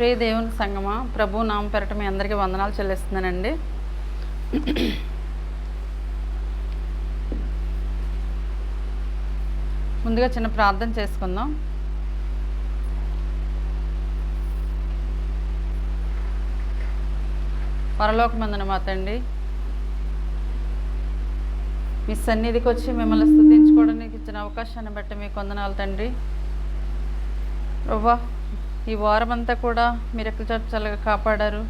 ప్రియ దేవుని సంగమా, ప్రభు నామ పేరట మీ అందరికీ వందనాలు చెల్లిస్తున్నానండి. ముందుగా చిన్న ప్రార్థన చేసుకుందాం. పరలోకమందున మా తండ్రి, మీ సన్నిధికి వచ్చి మిమ్మల్ని స్తుతించుకోవడానికి ఇచ్చిన అవకాశాన్ని బట్టి మీకు వందనాలు తండ్రి. ప్రభువా, ఈ వారమంతా కూడా మీరు ఎక్కడ చోట చల్లగా కాపాడారు,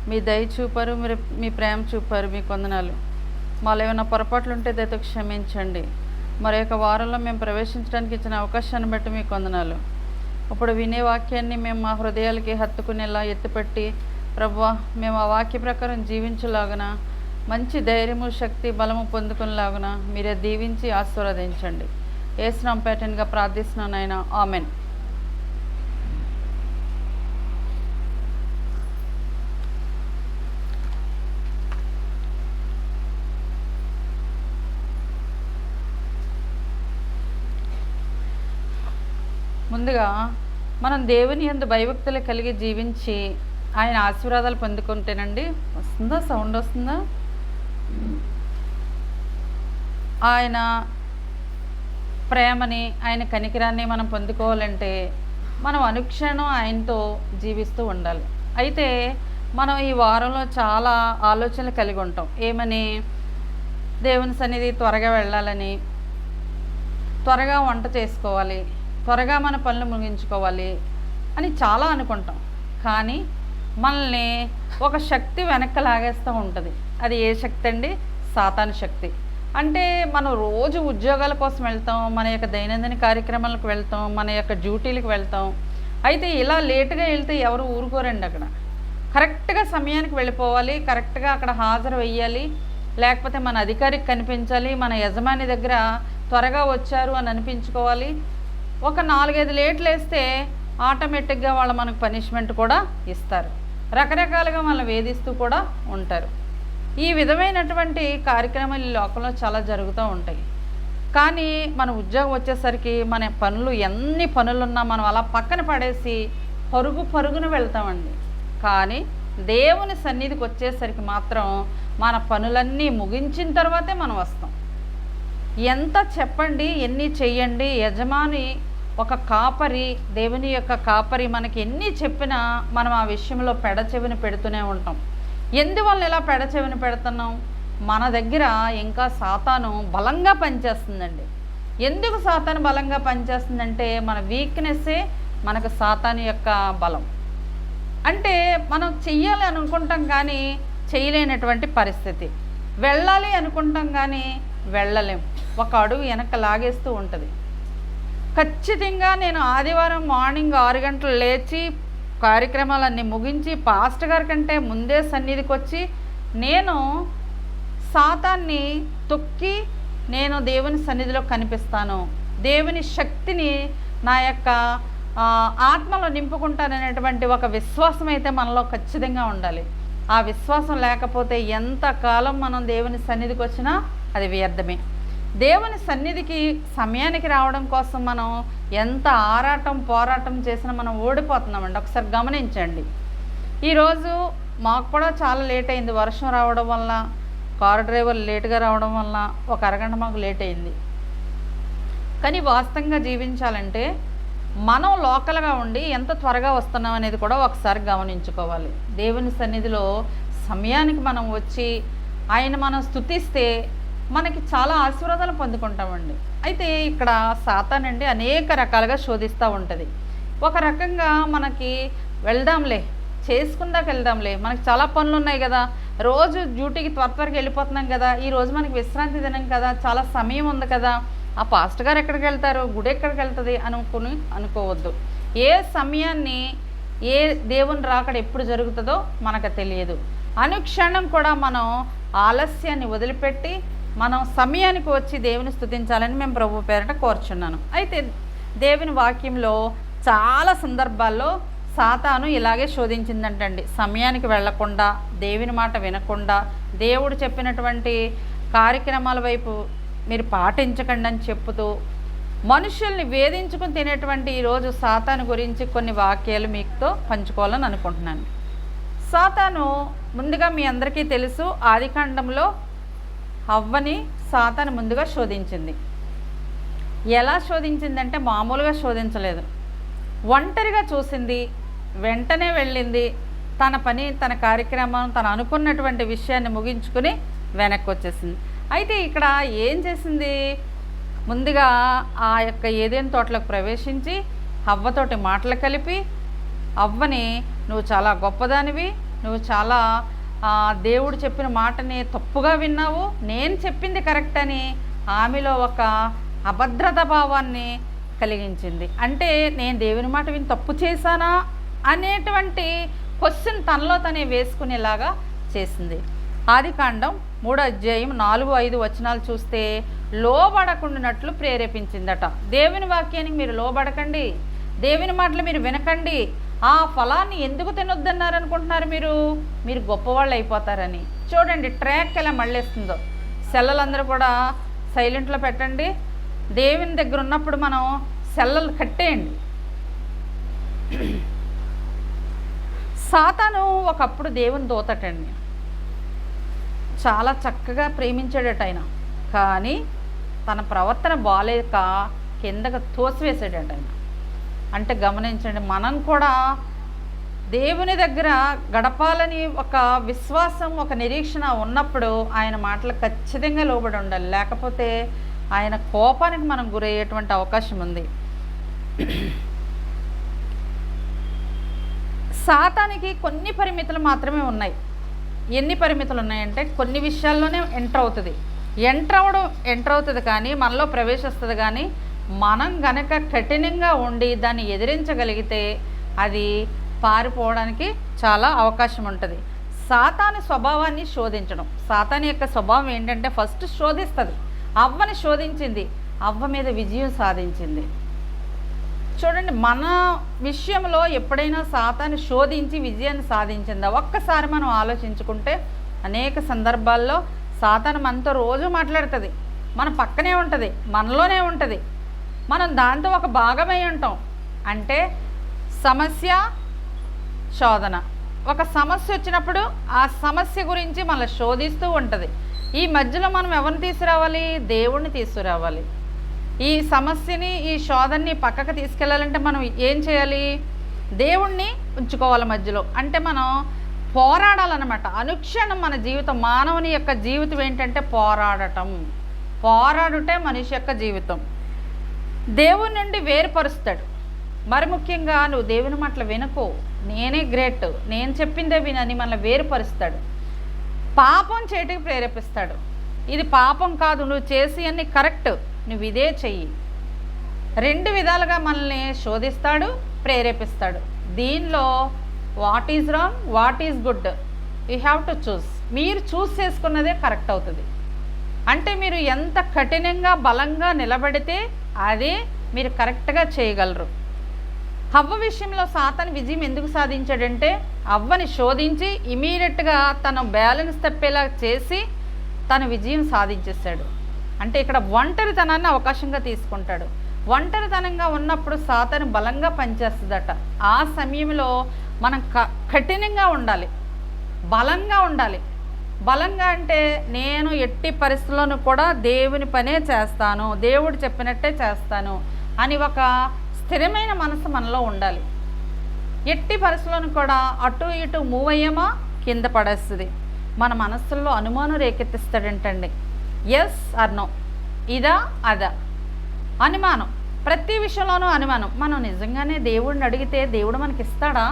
మీ దయ చూపారు, మీ ప్రేమ చూపారు. మీకు వందనాలు. మాలో ఏమైనా పొరపాట్లు ఉంటే దయతో క్షమించండి. మరి యొక్క వారంలో మేము ప్రవేశించడానికి ఇచ్చిన అవకాశాన్ని బట్టి మీకు వందనాలు. ఇప్పుడు వినే వాక్యాన్ని మేము మా హృదయాలకి హత్తుకునేలా ఎత్తిపెట్టి ప్రభువా, మేము ఆ వాక్య ప్రకారం జీవించలాగున మంచి ధైర్యము, శక్తి, బలము పొందుకునేలాగున మీరే దీవించి ఆశీర్వదించండి. యేసు నామమున పేటగా ప్రార్థిస్తున్నాను ఆయన, ఆమెన్. ముందుగా మనం దేవుని యందు భయభక్తులు కలిగి జీవించి ఆయన ఆశీర్వాదాలు పొందుకుంటేనండి, వస్తుందా సౌండ్ వస్తుందా? ఆయన ప్రేమని, ఆయన కనికరాన్ని మనం పొందుకోవాలంటే మనం అనుక్షణం ఆయనతో జీవిస్తూ ఉండాలి. అయితే మనం ఈ వారంలో చాలా ఆలోచనలు కలిగి ఉంటాం. ఏమని? దేవుని సన్నిధి త్వరగా వెళ్ళాలని, త్వరగా వంట చేసుకోవాలి, త్వరగా మన పనులు ముగించుకోవాలి అని చాలా అనుకుంటాం. కానీ మనల్ని ఒక శక్తి వెనక్కి లాగేస్తూ ఉంటుంది. అది ఏ శక్తి అండి? సాతాను శక్తి. అంటే మనం రోజు ఉద్యోగాల కోసం వెళ్తాం, మన యొక్క దైనందిన కార్యక్రమాలకు వెళ్తాం, మన యొక్క డ్యూటీలకు వెళ్తాం. అయితే ఇలా లేటుగా వెళ్తే ఎవరు ఊరుకోరండి. అక్కడ కరెక్ట్గా సమయానికి వెళ్ళిపోవాలి, కరెక్ట్గా అక్కడ హాజరు వెయ్యాలి, లేకపోతే మన అధికారికి కనిపించాలి, మన యజమాని దగ్గర త్వరగా వచ్చారు అని అనిపించుకోవాలి. ఒక 4-5 లేట్లు వేస్తే ఆటోమేటిక్గా వాళ్ళు మనకు పనిష్మెంట్ కూడా ఇస్తారు. రకరకాలుగా మనల్ని వేధిస్తూ కూడా ఉంటారు. ఈ విధమైనటువంటి కార్యక్రమాలు ఈ లోకంలో చాలా జరుగుతూ ఉంటాయి. కానీ మన ఉద్యోగం వచ్చేసరికి మన పనులు, ఎన్ని పనులున్నా మనం అలా పక్కన పడేసి పరుగున వెళ్తామండి. కానీ దేవుని సన్నిధికి వచ్చేసరికి మాత్రం మన పనులన్నీ ముగించిన తర్వాతే మనం వస్తాం. ఎంత చెప్పండి, ఎన్ని చెయ్యండి, యజమాని ఒక కాపరి, దేవుని యొక్క కాపరి మనకి ఎన్ని చెప్పినా మనం ఆ విషయంలో పెడచెవిని పెడుతూనే ఉంటాం. ఎందువల్ల ఇలా పెడచెవిని పెడుతున్నాం? మన దగ్గర ఇంకా సాతాను బలంగా పనిచేస్తుందండి. ఎందుకు సాతాను బలంగా పనిచేస్తుందంటే మన వీక్నెస్సే మనకు సాతాను యొక్క బలం. అంటే మనం చెయ్యాలి అనుకుంటాం కానీ చేయలేనటువంటి పరిస్థితి, వెళ్ళాలి అనుకుంటాం కానీ వెళ్ళలేం, ఒక అడుగు వెనక లాగేస్తూ ఉంటుంది. ఖచ్చితంగా నేను ఆదివారం మార్నింగ్ 6 గంటలు లేచి కార్యక్రమాలన్నీ ముగించి పాస్టర్ గారి కంటే ముందే సన్నిధికి వచ్చి నేను సాతాన్ని తొక్కి నేను దేవుని సన్నిధిలో కనిపిస్తాను, దేవుని శక్తిని నా యొక్క ఆత్మలో నింపుకుంటాననేటువంటి ఒక విశ్వాసం అయితే మనలో ఖచ్చితంగా ఉండాలి. ఆ విశ్వాసం లేకపోతే ఎంతకాలం మనం దేవుని సన్నిధికి వచ్చినా అది వ్యర్థమే. దేవుని సన్నిధికి సమయానికి రావడం కోసం మనం ఎంత పోరాటం చేసినా మనం ఓడిపోతున్నామండి. ఒకసారి గమనించండి. ఈరోజు మాకు కూడా చాలా లేట్ అయింది. వర్షం రావడం వల్ల, కారు డ్రైవర్ లేటుగా రావడం వల్ల ఒక అరగంట మాకు లేట్ అయింది. కానీ వాస్తవంగా జీవించాలంటే మనం లోకల్గా ఉండి ఎంత త్వరగా వస్తున్నాం అనేది కూడా ఒకసారి గమనించుకోవాలి. దేవుని సన్నిధిలో సమయానికి మనం వచ్చి ఆయన మనం స్తుతిస్తే మనకి చాలా ఆశీర్వాదాలు పొందుకుంటామండి. అయితే ఇక్కడ సాతానండి అనేక రకాలుగా శోధిస్తూ ఉంటుంది. ఒక రకంగా మనకి వెళ్దాంలే, చేసుకుందాక వెళ్దాంలే, మనకి చాలా పనులు ఉన్నాయి కదా, రోజు డ్యూటీకి త్వరగా వెళ్ళిపోతున్నాం కదా, ఈరోజు మనకి విశ్రాంతి దినం కదా, చాలా సమయం ఉంది కదా, ఆ పాస్టర్ గారు ఎక్కడికి వెళ్తారు, గుడి ఎక్కడికి వెళ్తుంది అనుకోవద్దు. ఏ సమయాన్ని, ఏ దేవుని రాకడ ఎప్పుడు జరుగుతుందో మనకు తెలియదు. అనుక్షణం కూడా మనం ఆలస్యాన్ని వదిలిపెట్టి మనం సమయానికి వచ్చి దేవుని స్తుతించాలని మేము ప్రభు పేరట కోరుచున్నాను. అయితే దేవుని వాక్యంలో చాలా సందర్భాల్లో సాతాను ఇలాగే శోధించిందంటండి. సమయానికి వెళ్లకుండా, దేవుని మాట వినకుండా, దేవుడు చెప్పినటువంటి కార్యక్రమాల వైపు మీరు పాటించకండి అని చెప్పుతూ మనుషుల్ని వేధించుకుని తినేటువంటి ఈరోజు సాతాను గురించి కొన్ని వాక్యాలు మీతో పంచుకోవాలని అనుకుంటున్నాను. సాతాను ముందుగా మీ అందరికీ తెలుసు, ఆదికాండంలో హవ్వని సాతాను ముందుగా శోధించింది. ఎలా శోధించిందంటే మామూలుగా శోధించలేదు. ఒంటరిగా చూసింది, వెంటనే వెళ్ళింది, తన పని తన కార్యక్రమం తను అనుకున్నటువంటి విషయాన్ని ముగించుకుని వెనక్కి వచ్చేసింది. అయితే ఇక్కడ ఏం చేసింది, ముందుగా ఆ యొక్క ఏదైనా తోటలోకి ప్రవేశించి హవ్వతోటి మాటలు కలిపి అవ్వని నువ్వు చాలా గొప్పదానివి, నువ్వు చాలా దేవుడు చెప్పిన మాటని తప్పుగా విన్నావు, నేను చెప్పింది కరెక్ట్ అని ఆమెలో ఒక అభద్రతా భావాన్ని కలిగించింది. అంటే నేను దేవుని మాట విని తప్పు చేశానా అనేటువంటి క్వశ్చన్ తనలో తనే వేసుకునేలాగా చేసింది. ఆదికాండం 3వ అధ్యాయం 4-5 వచనాలు చూస్తే లోబడకుండానట్లు ప్రేరేపించిందట. దేవుని వాక్యానికి మీరు లోబడకండి, దేవుని మాటలు మీరు వినకండి, ఆ ఫలాన్ని ఎందుకు తినొద్దన్నారు అనుకుంటున్నారు మీరు గొప్పవాళ్ళు అయిపోతారని. చూడండి ట్రాక్ ఎలా మళ్ళేస్తుందో. సెల్లలందరూ కూడా సైలెంట్లో పెట్టండి. దేవుని దగ్గర ఉన్నప్పుడు మనం సెల్లలు కట్టేయండి. సాతాను ఒకప్పుడు దేవుని దూతటండి, చాలా చక్కగా ప్రేమించాడట ఆయన. కానీ తన ప్రవర్తన బాలేక కిందకు తోసివేసాడట ఆయన. అంటే గమనించండి, మనం కూడా దేవుని దగ్గర గడపాలని ఒక విశ్వాసం, ఒక నిరీక్షణ ఉన్నప్పుడు ఆయన మాటలు ఖచ్చితంగా లోబడి ఉండాలి. లేకపోతే ఆయన కోపానికి మనం గురయ్యేటువంటి అవకాశం ఉంది. సాతానికి కొన్ని పరిమితులు మాత్రమే ఉన్నాయి. ఎన్ని పరిమితులు ఉన్నాయంటే కొన్ని విషయాల్లోనే ఎంటర్ అవుతుంది కానీ మనలో ప్రవేశిస్తుంది. కానీ మనం గనక కఠినంగా ఉండి దాన్ని ఎదిరించగలిగితే అది పారిపోవడానికి చాలా అవకాశం ఉంటుంది. సాతాను స్వభావాన్ని శోధించడం. సాతాను యొక్క స్వభావం ఏంటంటే ఫస్ట్ శోధిస్తుంది. అవ్వని శోధించింది, అవ్వ మీద విజయం సాధించింది. చూడండి, మన విషయంలో ఎప్పుడైనా సాతాను శోధించి విజయాన్ని సాధించిందా? ఒక్కసారి మనం ఆలోచించుకుంటే అనేక సందర్భాల్లో సాతాను మనతో రోజు మాట్లాడుతుంది, మన పక్కనే ఉంటుంది, మనలోనే ఉంటుంది, మనం దాంతో ఒక భాగమై ఉంటాం. అంటే సమస్య శోధన. ఒక సమస్య వచ్చినప్పుడు ఆ సమస్య గురించి మనల్ని శోధిస్తూ ఉంటుంది. ఈ మధ్యలో మనం ఎవరిని తీసుకురావాలి? దేవుణ్ణి తీసుకురావాలి. ఈ సమస్యని, ఈ శోధనని పక్కకు తీసుకెళ్ళాలంటే మనం ఏం చేయాలి? దేవుణ్ణి ఉంచుకోవాలి మధ్యలో. అంటే మనం పోరాడాలన్నమాట. అనుక్షణం మన జీవితం, మానవుని యొక్క జీవితం ఏంటంటే పోరాడుటే మనిషి యొక్క జీవితం. దేవుని నుండి వేరుపరుస్తాడు. మరి ముఖ్యంగా నువ్వు దేవుని మాటలు వినకు, నేనే గ్రేట్, నేను చెప్పిందే వినని మనల్ని వేరుపరుస్తాడు. పాపం చేయటికి ప్రేరేపిస్తాడు. ఇది పాపం కాదు, నువ్వు చేసి అన్ని కరెక్ట్, నువ్వు ఇదే చెయ్యి. రెండు విధాలుగా మనల్ని శోధిస్తాడు, ప్రేరేపిస్తాడు. దీనిలో what is wrong, what is good, you have to choose. మీరు చూస్ చేసుకున్నదే కరెక్ట్ అవుతుంది. అంటే మీరు ఎంత కఠినంగా బలంగా నిలబడితే అదే మీరు కరెక్ట్గా చేయగలరు. హవ్వ విషయంలో సాతాను విజయం ఎందుకు సాధించాడంటే అవ్వని శోధించి ఇమీడియట్గా తను బ్యాలెన్స్ తప్పేలా చేసి తను విజయం సాధించేశాడు. అంటే ఇక్కడ ఒంటరితనాన్ని అవకాశంగా తీసుకుంటాడు. ఒంటరితనంగా ఉన్నప్పుడు సాతాను బలంగా పనిచేస్తుందట. ఆ సమయంలో మనం కఠినంగా ఉండాలి, బలంగా ఉండాలి. బలంగా అంటే నేను ఎట్టి పరిస్థితుల్లోనూ కూడా దేవుని పనే చేస్తాను, దేవుడు చెప్పినట్టే చేస్తాను అని ఒక స్థిరమైన మనసు మనలో ఉండాలి. ఎట్టి పరిస్థితుల్లోనూ కూడా అటు ఇటు మూవ్ అయ్యామా కింద పడేస్తుంది. మన మనస్సుల్లో అనుమానం రేకెత్తిస్తాడంటండి. ఎస్ ఆర్ నో, ఇదా అదా, అనుమానం. ప్రతి విషయంలోనూ అనుమానం. మనం నిజంగానే దేవుడిని అడిగితే దేవుడు మనకి ఇస్తాడా?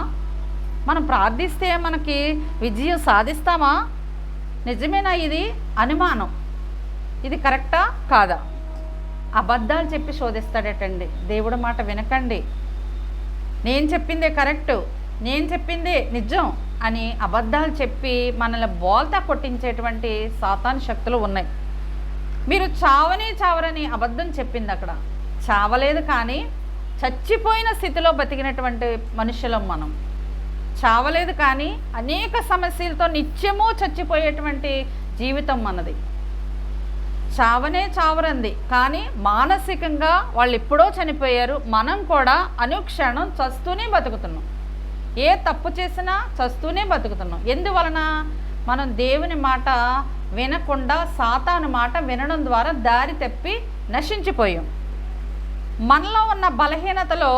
మనం ప్రార్థిస్తే మనకి విజయం సాధిస్తామా? నిజమేనా? ఇది అనుమానం. ఇది కరెక్టా కాదా? అబద్ధాలు చెప్పి శోధిస్తాడటండి. దేవుడి మాట వినకండి, నేను చెప్పిందే కరెక్టు, నేను చెప్పిందే నిజం అని అబద్ధాలు చెప్పి మనల్ని బోల్తా కొట్టించేటువంటి సాతాను శక్తులు ఉన్నాయి. మీరు చావరని అబద్ధం చెప్పింది. అక్కడ చావలేదు కానీ చచ్చిపోయిన స్థితిలో బతికినటువంటి మనుషులం మనం. చావలేదు కానీ అనేక సమస్యలతో నిత్యము చచ్చిపోయేటువంటి జీవితం మనది. చావనే చావరంది, కానీ మానసికంగా వాళ్ళు ఎప్పుడో చనిపోయారు. మనం కూడా అనుక్షణం చస్తూనే బతుకుతున్నాం. ఏ తప్పు చేసినా చస్తూనే బతుకుతున్నాం. ఎందువలన? మనం దేవుని మాట వినకుండా సాతాను మాట వినడం ద్వారా దారి తప్పి నశించిపోయాం. మనలో ఉన్న బలహీనతలో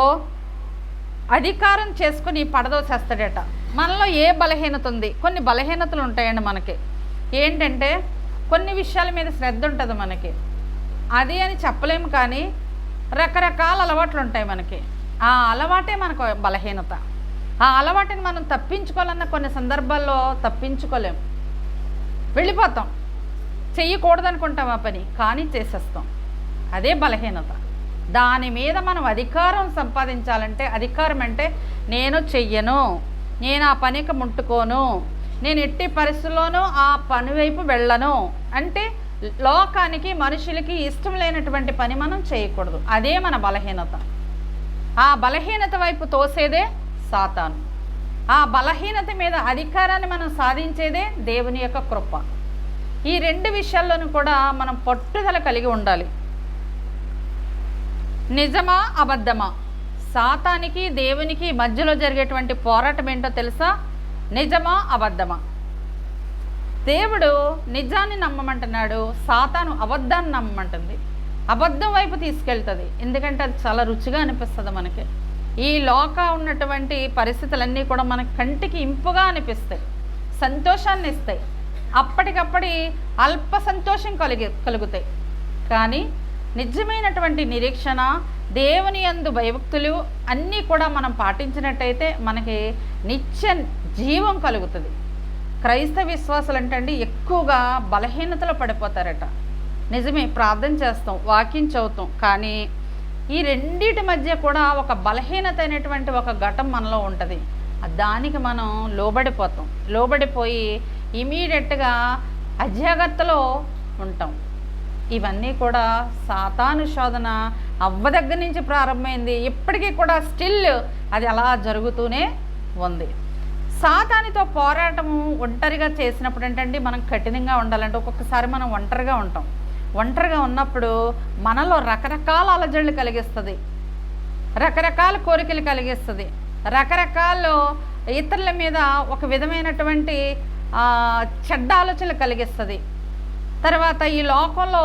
అధికారం చేసుకుని పడదోసేస్తాడట. మనలో ఏ బలహీనత ఉంది? కొన్ని బలహీనతలు ఉంటాయండి మనకి. ఏంటంటే కొన్ని విషయాల మీద శ్రద్ధ ఉంటుంది మనకి, అది అని చెప్పలేము, కానీ రకరకాల అలవాట్లు ఉంటాయి మనకి. ఆ అలవాటే మనకు బలహీనత. ఆ అలవాటుని మనం తప్పించుకోవాలన్న కొన్ని సందర్భాల్లో తప్పించుకోలేము, వెళ్ళిపోతాం. చెయ్యకూడదనుకుంటాం ఆ పని, కానీ చేసేస్తాం. అదే బలహీనత. దాని మీద మనం అధికారం సంపాదించాలంటే, అధికారం అంటే నేను చెయ్యను, నేను ఆ పనికి ముట్టుకోను, నేను ఎట్టి పరిస్థితుల్లోనూ ఆ పని వైపు వెళ్ళను అంటే లోకానికి మనుషులకి ఇష్టం లేనటువంటి పని మనం చేయకూడదు. అదే మన బలహీనత. ఆ బలహీనత వైపు తోసేదే సాతాను. ఆ బలహీనత మీద అధికారాన్ని మనం సాధించేదే దేవుని యొక్క కృప. ఈ రెండు విషయాల్లోనూ కూడా మనం పట్టుదల కలిగి ఉండాలి. నిజమా అబద్ధమా? సాతానికి దేవునికి మధ్యలో జరిగేటువంటి పోరాటం ఏంటో తెలుసా? నిజమా అబద్ధమా? దేవుడు నిజాన్ని నమ్మమంటున్నాడు, సాతాను అబద్ధాన్ని నమ్మమంటుంది. అబద్ధం వైపు తీసుకెళ్తుంది, ఎందుకంటే అది చాలా రుచిగా అనిపిస్తుంది మనకి. ఈ లోక ఉన్నటువంటి పరిస్థితులన్నీ కూడా మన కంటికి ఇంపుగా అనిపిస్తాయి, సంతోషాన్ని ఇస్తాయి, అప్పటికప్పటి అల్ప సంతోషం కలుగుతాయి. కానీ నిజమైనటువంటి నిరీక్షణ, దేవుని యందు భయభక్తులు అన్నీ కూడా మనం పాటించినట్టయితే మనకి నిత్య జీవం కలుగుతుంది. క్రైస్తవ విశ్వాసులు అంటే ఎక్కువగా బలహీనతలో పడిపోతారట. నిజమే, ప్రార్థన చేస్తాం, వాక్యం చదువుతాం, కానీ ఈ రెండింటి మధ్య కూడా ఒక బలహీనత అయినటువంటి ఒక ఘటం మనలో ఉంటుంది. దానికి మనం లోబడిపోతాం. లోబడిపోయి ఇమీడియట్గా అజాగ్రత్తలో ఉంటాం. ఇవన్నీ కూడా సాతాను శోధన అవ్వ దగ్గర నుంచి ప్రారంభమైంది, ఇప్పటికీ కూడా స్టిల్ అది అలా జరుగుతూనే ఉంది. సాతానితో పోరాటము ఒంటరిగా చేసినప్పుడు ఏంటంటే మనం కఠినంగా ఉండాలంటే ఒక్కొక్కసారి మనం ఒంటరిగా ఉంటాం. ఒంటరిగా ఉన్నప్పుడు మనలో రకరకాల అలజడులు కలిగిస్తుంది, రకరకాల కోరికలు కలిగిస్తుంది, రకరకాల ఇతరుల మీద ఒక విధమైనటువంటి చెడ్డ ఆలోచనలు కలిగిస్తుంది. తర్వాత ఈ లోకంలో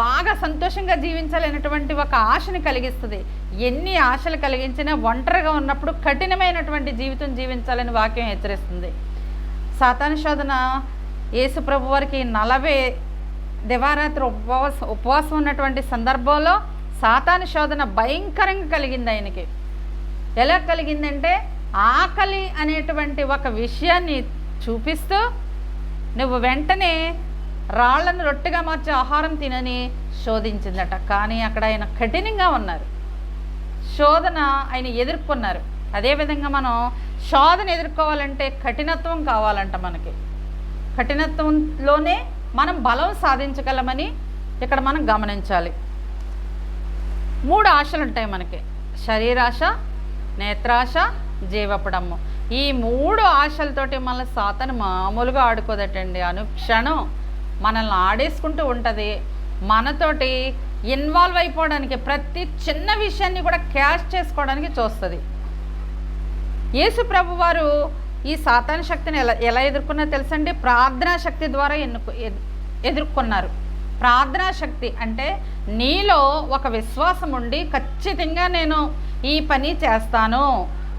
బాగా సంతోషంగా జీవించాలనేటువంటి ఒక ఆశని కలిగిస్తుంది. ఎన్ని ఆశలు కలిగించినా ఒంటరిగా ఉన్నప్పుడు కఠినమైనటువంటి జీవితం జీవించాలని వాక్యం హెచ్చరిస్తుంది. సాతాను శోధన యేసు ప్రభు వారికి 40 దివారాత్రి ఉపవాసం ఉన్నటువంటి సందర్భంలో సాతాను శోధన భయంకరంగా కలిగింది ఆయనకి. ఎలా కలిగిందంటే ఆకలి అనేటువంటి ఒక విషయాన్ని చూపిస్తూ నువ్వు వెంటనే రాళ్లను రొట్టెగా మార్చి ఆహారం తినని శోధించిందట. కానీ అక్కడ ఆయన కఠినంగా ఉన్నారు, శోధన ఆయన ఎదుర్కొన్నారు. అదేవిధంగా మనం శోధన ఎదుర్కోవాలంటే కఠినత్వం కావాలంట. మనకి కఠినత్వంలోనే మనం బలం సాధించగలమని ఇక్కడ మనం గమనించాలి. 3 ఆశలు ఉంటాయి మనకి: శరీరాశ, నేత్రాశ, జీవపడము. ఈ 3 ఆశలతోటి మన సాతాను మామూలుగా ఆడుకోదటండి. అనుక్షణం మనల్ని ఆడేసుకుంటూ ఉంటుంది. మనతోటి ఇన్వాల్వ్ అయిపోవడానికి, ప్రతి చిన్న విషయాన్ని కూడా క్యాష్ చేసుకోవడానికి చూస్తుంది. యేసు ప్రభు వారు ఈ సాతాను శక్తిని ఎలా ఎదుర్కొన్నారో తెలుసండి? ప్రార్థనా శక్తి ద్వారా ఎదుర్కొన్నారు. ప్రార్థనా శక్తి అంటే నీలో ఒక విశ్వాసం ఉండి ఖచ్చితంగా నేను ఈ పని చేస్తాను,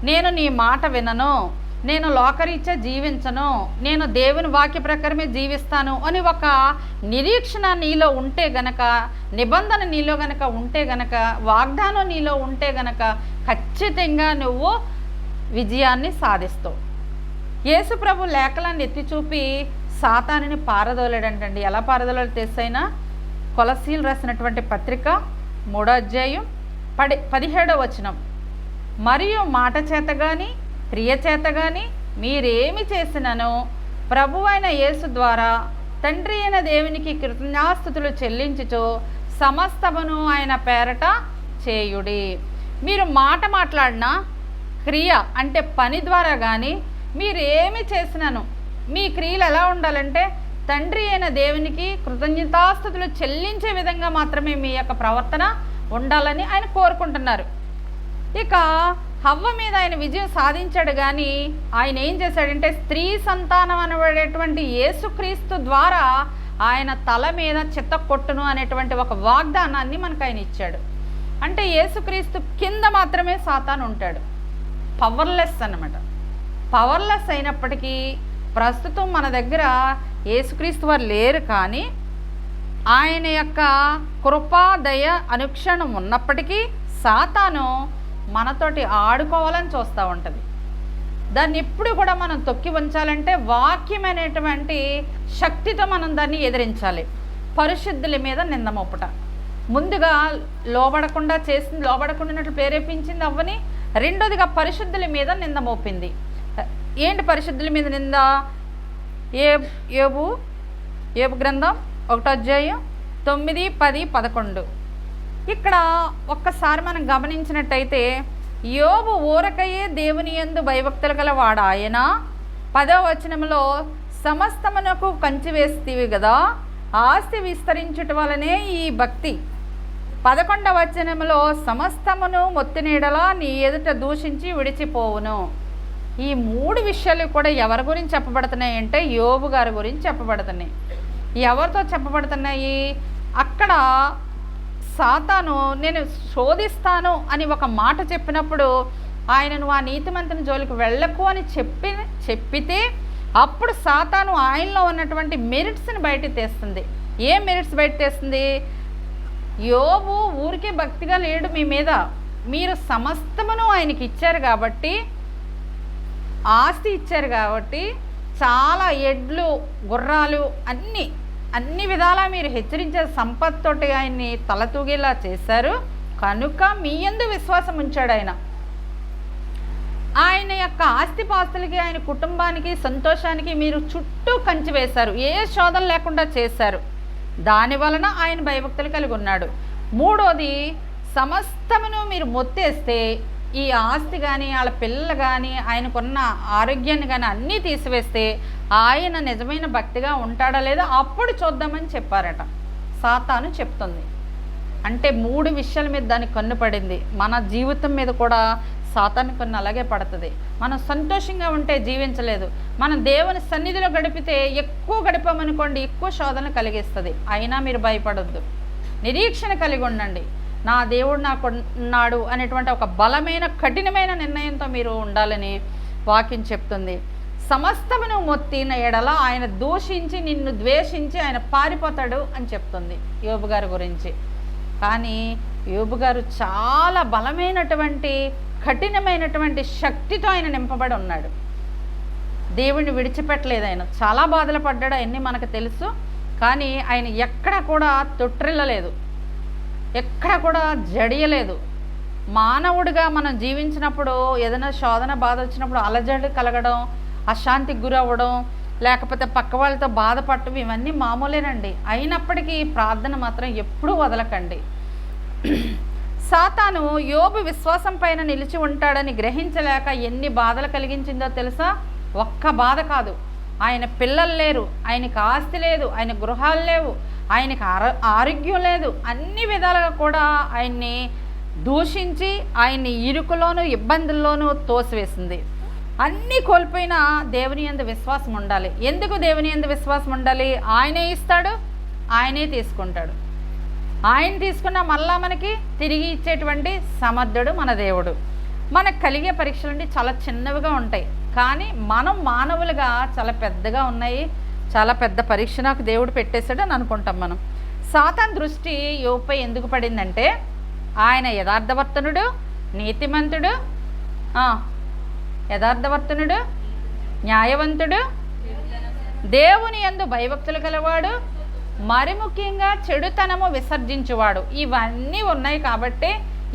నేను నీ మాట వినను, నేను లోకరీత్యా జీవించను, నేను దేవుని వాక్య ప్రకారమే జీవిస్తాను అని ఒక నిరీక్షణ నీలో ఉంటే గనక, నిబంధన నీలో గనక ఉంటే గనక, వాగ్దానం నీలో ఉంటే గనక ఖచ్చితంగా నువ్వు విజయాన్ని సాధిస్తావు. యేసు ప్రభు లేఖలాన్ని ఎత్తి చూపి సాతానుని పారదోలాడంటండి. ఎలా పారదోలాడు తెలుసైనా? కొలసీలు రాసినటువంటి పత్రిక 3వ అధ్యాయం 17వ వచనం. మరియు మాట చేత కానీ క్రియ చేత కానీ మీరేమి చేసినను ప్రభువైన యేసు ద్వారా తండ్రి అయిన దేవునికి కృతజ్ఞాస్తుతులు చెల్లించుచు సమస్తమును ఆయన పేరట చేయుడి. మీరు మాట మాట్లాడినా, క్రియ అంటే పని ద్వారా కానీ మీరేమి చేసినను, మీ క్రియలు ఎలా ఉండాలంటే తండ్రి అయిన దేవునికి కృతజ్ఞతాస్తుతులు చెల్లించే విధంగా మాత్రమే మీ యొక్క ప్రవర్తన ఉండాలని ఆయన కోరుకుంటున్నారు. ఇక హవ్వ మీద ఆయన విజయం సాధించాడు, కానీ ఆయన ఏం చేశాడంటే స్త్రీ సంతానం అనబడేటువంటి యేసుక్రీస్తు ద్వారా ఆయన తల మీద చిత్త కొట్టును అనేటువంటి ఒక వాగ్దానాన్ని మనకు ఆయన ఇచ్చాడు. అంటే యేసుక్రీస్తు కింద మాత్రమే సాతాను ఉంటాడు, పవర్లెస్ అన్నమాట. పవర్లెస్ అయినప్పటికీ ప్రస్తుతం మన దగ్గర యేసుక్రీస్తు వారు లేరు, కానీ ఆయన యొక్క కృపా దయ అనుక్షణం ఉన్నప్పటికీ సాతాను మనతోటి ఆడుకోవాలని చూస్తూ ఉంటుంది. దాన్ని ఎప్పుడు కూడా మనం తొక్కి ఉంచాలంటే వాక్యం అనేటువంటి శక్తితో మనం దాన్ని ఎదిరించాలి. పరిశుద్ధుల మీద నింద మోపుట, ముందుగా లోబడకుండా ప్రేరేపించింది అవ్వని. రెండోదిగా పరిశుద్ధుల మీద నింద మోపింది. ఏంటి పరిశుద్ధుల మీద నింద? ఏబు గ్రంథం 1వ అధ్యాయం 9, 10, 11. ఇక్కడ ఒక్కసారి మనం గమనించినట్టయితే, యోబు ఊరకయే దేవుని యందు భయభక్తులు గల వాడు ఆయన. 10వ వచనంలో సమస్తమునకు కంచి వేస్తీవి కదా, ఆస్తి విస్తరించుట వలనే ఈ భక్తి. 11వ వచనంలో సమస్తమును మొత్తినీడలా నీ ఎదుట దూషించి విడిచిపోవును. ఈ 3 విషయాలు కూడా ఎవరి గురించి చెప్పబడుతున్నాయి అంటే యోబు గారి గురించి చెప్పబడుతున్నాయి. ఎవరితో చెప్పబడుతున్నాయి? అక్కడ సాతాను నేను శోధిస్తాను అని ఒక మాట చెప్పినప్పుడు ఆయనను ఆ నీతిమంతుని జోలికి వెళ్ళకు అని చెప్పితే అప్పుడు సాతాను ఆయనలో ఉన్నటువంటి మెరిట్స్ని బయట తెస్తుంది. ఏ మెరిట్స్ బయట తెస్తుంది? యోబు ఊరికే భక్తిగా లేడు మీ మీద, మీరు సమస్తమును ఆయనకి ఇచ్చారు కాబట్టి, ఆస్తి ఇచ్చారు కాబట్టి, చాలా ఎడ్లు గుర్రాలు అన్ని విధాలా మీరు హెచ్చరించే సంపత్తోటి ఆయన్ని తలతూగేలా చేశారు కనుక మీ యందు విశ్వాసం ఉంచాడు ఆయన. ఆయన యొక్క ఆస్తిపాస్తులకి, ఆయన కుటుంబానికి, సంతోషానికి మీరు చుట్టూ కంచి వేశారు, ఏ శోధన లేకుండా చేశారు. దాని వలన ఆయన భయభక్తులు కలిగి ఉన్నాడు. మూడోది, సమస్తమును మీరు మొత్తేస్తే ఈ ఆస్తి కానీ వాళ్ళ పిల్లలు కానీ ఆయనకున్న ఆరోగ్యాన్ని కానీ అన్నీ తీసివేస్తే ఆయన నిజమైన భక్తిగా ఉంటాడా లేదా అప్పుడు చూద్దామని చెప్పారట. సాతాను చెప్తుంది. అంటే 3 విషయాల మీద దానికి కన్ను పడింది. మన జీవితం మీద కూడా సాతాను కన్ను అలాగే పడుతుంది. మనం సంతోషంగా ఉంటే జీవించలేదు, మనం దేవుని సన్నిధిలో గడిపితే ఎక్కువ గడిపామనుకోండి ఎక్కువ శోధన కలిగిస్తుంది. అయినా మీరు భయపడొద్దు, నిరీక్షణ కలిగి ఉండండి. నా దేవుడు నాకు ఉన్నాడు అనేటువంటి ఒక బలమైన కఠినమైన నిర్ణయంతో మీరు ఉండాలని వాక్యం చెప్తుంది. సమస్తమును మొత్తిన ఎడల ఆయన దూషించి నిన్ను ద్వేషించి ఆయన పారిపోతాడు అని చెప్తుంది యోబు గారి గురించి. కానీ యోబు గారు చాలా బలమైనటువంటి కఠినమైనటువంటి శక్తితో ఆయన నింపబడి ఉన్నాడు. దేవుడిని విడిచిపెట్టలేదు. ఆయన చాలా బాధలు పడ్డాడు, అవన్నీ మనకు తెలుసు. కానీ ఆయన ఎక్కడ కూడా తొట్టిల్లలేదు, ఎక్కడ కూడా జడియలేదు. మానవుడిగా మనం జీవించినప్పుడు ఏదైనా శోధన బాధ వచ్చినప్పుడు అలజడి కలగడం, అశాంతికి గురవ్వడం, లేకపోతే పక్క వాళ్ళతో బాధపడటం ఇవన్నీ మామూలేనండి. అయినప్పటికీ ప్రార్థన మాత్రం ఎప్పుడూ వదలకండి. సాతాను యోబు విశ్వాసం పైన నిలిచి ఉంటాడని గ్రహించలేక ఎన్ని బాధలు కలిగించిందో తెలుసా? ఒక్క బాధ కాదు, ఆయన పిల్లలు లేరు, ఆయనకి ఆస్తి లేదు, ఆయన గృహాలు లేవు, ఆయనకి ఆరోగ్యం లేదు, అన్ని విధాలుగా కూడా ఆయన్ని దూషించి ఆయన్ని ఇరుకులోనూ ఇబ్బందుల్లోనూ తోసివేసింది. అన్నీ కోల్పోయినా దేవుని యందు విశ్వాసం ఉండాలి. ఎందుకు దేవుని యందు విశ్వాసం ఉండాలి? ఆయనే ఇస్తాడు, ఆయనే తీసుకుంటాడు. ఆయన తీసుకున్న మళ్ళా మనకి తిరిగి ఇచ్చేటువంటి సమర్థుడు మన దేవుడు. మనకు కలిగే పరీక్షలు చాలా చిన్నవిగా ఉంటాయి, కానీ మనం మానవులుగా చాలా పెద్దగా ఉన్నాయి. చాలా పెద్ద పరీక్ష నాకు దేవుడు పెట్టేశాడు అని అనుకుంటాం మనం. సాతాను దృష్టి యోబుపై ఎందుకు పడిందంటే ఆయన యథార్థవర్తనుడు, నీతిమంతుడు, యథార్థవర్తనుడు, న్యాయవంతుడు, దేవుని యందు భయభక్తులు కలవాడు, మరి ముఖ్యంగా చెడుతనము విసర్జించువాడు. ఇవన్నీ ఉన్నాయి కాబట్టి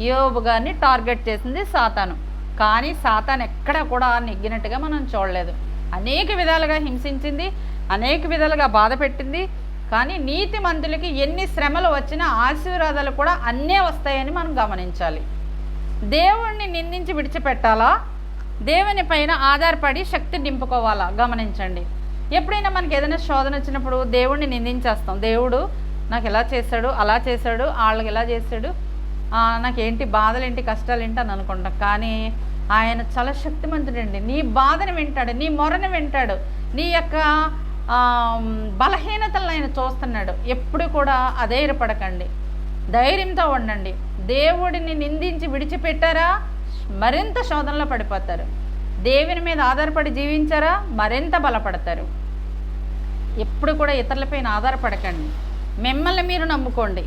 యోబు గారిని టార్గెట్ చేసింది సాతాను. కానీ సాతాను ఎక్కడ కూడా నెగ్గినట్టుగా మనం చూడలేదు. అనేక విధాలుగా హింసించింది, అనేక విధాలుగా బాధ పెట్టింది. కానీ నీతిమంతులకి ఎన్ని శ్రమలు వచ్చినా ఆశీర్వాదాలు కూడా అన్నీ వస్తాయని మనం గమనించాలి. దేవుణ్ణి నిందించి విడిచిపెట్టాలా, దేవుని పైన ఆధారపడి శక్తి నింపుకోవాలా? గమనించండి. ఎప్పుడైనా మనకి ఏదైనా శోధన వచ్చినప్పుడు దేవుడిని నిందించేస్తాం. దేవుడు నాకు ఇలా చేశాడు, అలా చేశాడు, వాళ్ళకి ఇలా చేశాడు, నాకేంటి బాధలేంటి, కష్టాలేంటి అని అనుకుంటాం. కానీ ఆయన చాలా శక్తిమంతుడండి. నీ బాధను వింటాడు, నీ మొరను వింటాడు, నీ యొక్క బలహీనతలను ఆయన చూస్తున్నాడు. ఎప్పుడు కూడా అధైర్యపడకండి, ధైర్యంతో ఉండండి. దేవుడిని నిందించి విడిచిపెట్టారా మరింత శోధనలో పడిపోతారు. దేవుని మీద ఆధారపడి జీవించారా మరింత బలపడతారు. ఎప్పుడు కూడా ఇతరులపైన ఆధారపడకండి. మిమ్మల్ని మీరు నమ్ముకోండి,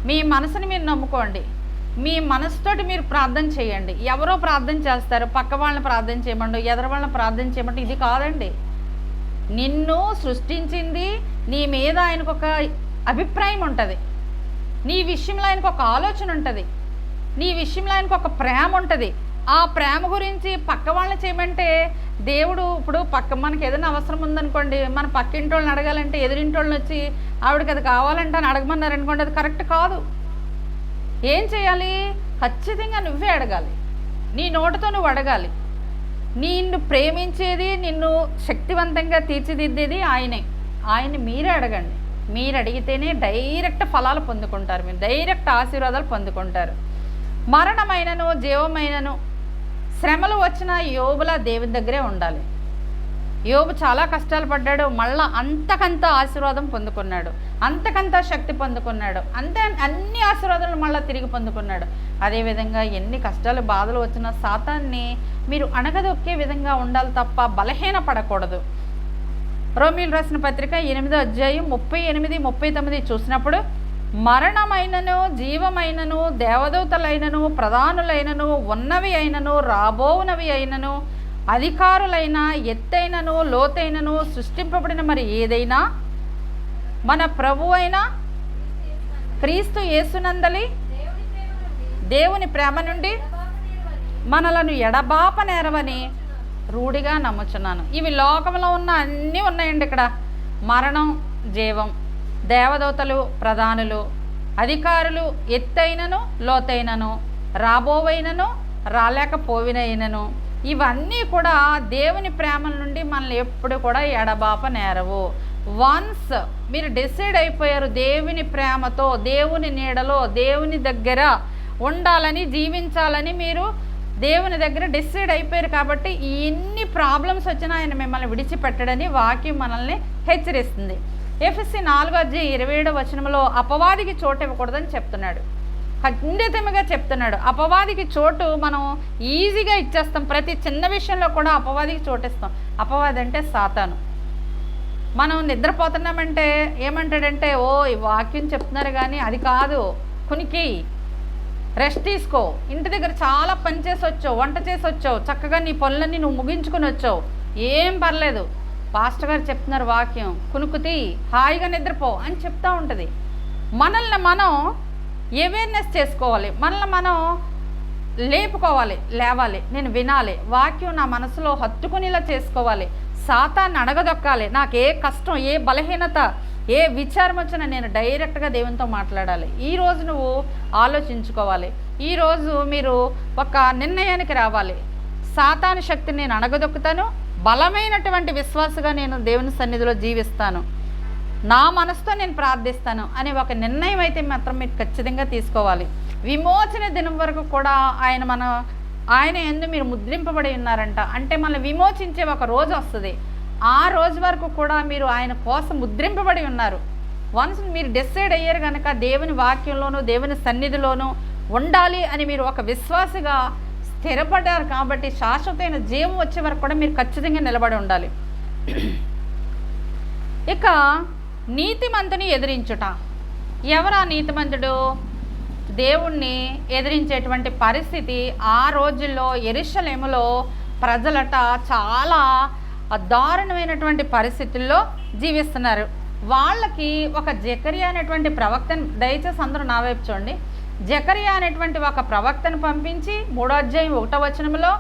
మీ మనసుని మీరు నమ్ముకోండి, మీ మనసుతోటి మీరు ప్రార్థన చేయండి. ఎవరో ప్రార్థన చేస్తారు, పక్క వాళ్ళని ప్రార్థన చేయమండు, ఎదరు వాళ్ళని ప్రార్థన చేయమంటే ఇది కాదండి. నిన్ను సృష్టించింది, నీ మీద ఆయనకు ఒక అభిప్రాయం ఉంటుంది, నీ విషయంలో ఆయనకు ఒక ఆలోచన ఉంటుంది, నీ విషయంలో ఆయనకు ఒక ప్రేమ ఉంటుంది. ఆ ప్రేమ గురించి పక్క వాళ్ళని చేయమంటే దేవుడు ఇప్పుడు మనకి ఏదైనా అవసరం ఉందనుకోండి, మన పక్కింటి వాళ్ళని అడగాలంటే ఎదురింటి వాళ్ళని వచ్చి ఆవిడకి అది కావాలంటే అని అడగమన్నారనుకోండి, అది కరెక్ట్ కాదు. ఏం చేయాలి? ఖచ్చితంగా నువ్వే అడగాలి, నీ నోటితో నువ్వు అడగాలి. నిన్ను ప్రేమించేది, నిన్ను శక్తివంతంగా తీర్చిదిద్దేది ఆయన్ని మీరే అడగండి. మీరు అడిగితేనే డైరెక్ట్ ఫలాలు పొందుకుంటారు, మీరు డైరెక్ట్ ఆశీర్వాదాలు పొందుకుంటారు. మరణమైనను జీవమైనను శ్రమలు వచ్చిన యోబులా దేవుని దగ్గరే ఉండాలి. యోబు చాలా కష్టాలు పడ్డాడు, మళ్ళా అంతకంత ఆశీర్వాదం పొందుకున్నాడు, అంతకంత శక్తి పొందుకున్నాడు, అన్ని ఆశీర్వాదాలు మళ్ళీ తిరిగి పొందుకున్నాడు. అదేవిధంగా ఎన్ని కష్టాలు బాధలు వచ్చినా సాతాన్ని మీరు అణగదొక్కే విధంగా ఉండాలి తప్ప బలహీన పడకూడదు. రోమీయులు రాసిన పత్రిక 8వ అధ్యాయం 38, 39 చూసినప్పుడు మరణమైనను జీవమైనను దేవదూతలైనను ప్రధానులైనను ఉన్నవి అయినను రాబోవునవి అయినను అధికారులైన ఎత్తైనను లోతైనను సృష్టింపబడిన మరి ఏదైనా మన ప్రభు అయిన క్రీస్తు యేసునందలి దేవుని ప్రేమ నుండి మనలను ఎడబాప నేరవని రూఢిగా నమ్ముచున్నాను. ఇవి లోకంలో ఉన్న అన్నీ ఉన్నాయండి. ఇక్కడ మరణం, జీవం, దేవదూతలు, ప్రధానులు, అధికారులు, ఎత్తైనను లోతైనను, రాబోవైనను రాలేకపోవినైనను, ఇవన్నీ కూడా దేవుని ప్రేమల నుండి మనల్ని ఎప్పుడు కూడా ఎడబాప నేరవు. వన్స్ మీరు డిసైడ్ అయిపోయారు దేవుని ప్రేమతో, దేవుని నీడలో, దేవుని దగ్గర ఉండాలని, జీవించాలని మీరు దేవుని దగ్గర డిసైడ్ అయిపోయారు కాబట్టి ఎన్ని ప్రాబ్లమ్స్ వచ్చినా ఆయన మిమ్మల్ని విడిచిపెట్టడని వాక్యం మనల్ని హెచ్చరిస్తుంది. ఎఫెసీ 4:27 అపవాదికి చోటు ఇవ్వకూడదని చెప్తున్నాడు, ఖండితంగా చెప్తున్నాడు. అపవాదికి చోటు మనం ఈజీగా ఇచ్చేస్తాం, ప్రతి చిన్న విషయంలో కూడా అపవాదికి చోటిస్తాం. అపవాది అంటే సాతాను. మనం నిద్రపోతున్నామంటే ఏమంటాడంటే, ఓ ఈ వాక్యం చెప్తున్నారు కానీ అది కాదు, కునికి రెస్ట్ తీసుకో, ఇంటి దగ్గర చాలా పని చేసి వచ్చావు, వంట చేసి వచ్చావు, చక్కగా నీ పనులన్నీ నువ్వు ముగించుకొని వచ్చావు, ఏం పర్లేదు, పాస్టర్ గారు చెప్తున్నారు వాక్యం, కునుకుతి హాయిగా నిద్రపో అని చెప్తూ ఉంటుంది. మనల్ని మనం అవేర్నెస్ చేసుకోవాలి, మనల్ని మనం లేవాలి, నేను వినాలి, వాక్యం నా మనసులో హత్తుకునేలా చేసుకోవాలి, సాతాన్ని అడగదొక్కాలి. నాకు ఏ కష్టం, ఏ బలహీనత, ఏ విచారం వచ్చినా నేను డైరెక్ట్గా దేవునితో మాట్లాడాలి. ఈరోజు నువ్వు ఆలోచించుకోవాలి, ఈరోజు మీరు ఒక నిర్ణయానికి రావాలి. సాతాను శక్తిని నేను అణగదొక్కుతాను, బలమైనటువంటి విశ్వాసగా నేను దేవుని సన్నిధిలో జీవిస్తాను, నా మనసుతో నేను ప్రార్థిస్తాను అనే ఒక నిర్ణయం అయితే మాత్రం మీరు ఖచ్చితంగా తీసుకోవాలి. విమోచన దినం వరకు కూడా ఆయన యందు మీరు ముద్రింపబడి ఉన్నారంట. అంటే మనల్ని విమోచించే ఒక రోజు వస్తుంది, ఆ రోజు వరకు కూడా మీరు ఆయన కోసం ముద్రింపబడి ఉన్నారు. వన్స్ మీరు డిసైడ్ అయ్యారు కనుక దేవుని వాక్యంలోనూ దేవుని సన్నిధిలోనూ ఉండాలి అని మీరు ఒక విశ్వాసగా స్థిరపడ్డారు కాబట్టి శాశ్వతమైన జీవం వచ్చే వరకు కూడా మీరు ఖచ్చితంగా నిలబడి ఉండాలి. ఇక నీతిమంతుని ఎదిరించుట. ఎవరా నీతిమంతుడు? దేవుణ్ణి ఎదిరించేటువంటి పరిస్థితి ఆ రోజుల్లో యెరూషలేములో ప్రజలట చాలా దారుణమైనటువంటి పరిస్థితుల్లో జీవిస్తున్నారు. వాళ్ళకి ఒక జకరియా అనేటువంటి ప్రవక్తను, దయచేసి అందరూ నా వైపు చూడండి, జకరియా అనేటువంటి ఒక ప్రవక్తను పంపించి 3వ అధ్యాయం 1వ వచనంలో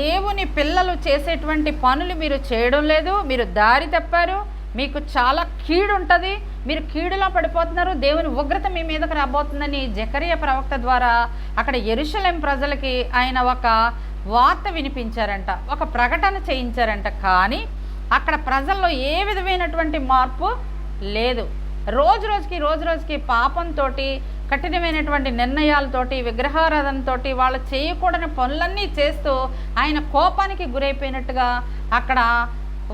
దేవుని పిల్లలు చేసేటువంటి పనులు మీరు చేయడం లేదు, మీరు దారి తప్పారు, మీకు చాలా కీడు ఉంటుంది, మీరు కీడులో పడిపోతున్నారు, దేవుని ఉగ్రత మీ మీదకి రాబోతుందని జకరియా ప్రవక్త ద్వారా అక్కడ యెరూషలేం ప్రజలకి ఆయన ఒక వార్త వినిపించారంట, ఒక ప్రకటన చేయించారంట. కానీ అక్కడ ప్రజల్లో ఏ విధమైనటువంటి మార్పు లేదు. రోజు రోజుకి పాపంతో, కఠినమైనటువంటి నిర్ణయాలతోటి, విగ్రహారాధనతోటి, వాళ్ళు చేయకూడని పనులన్నీ చేస్తూ ఆయన కోపానికి గురైపోయినట్టుగా అక్కడ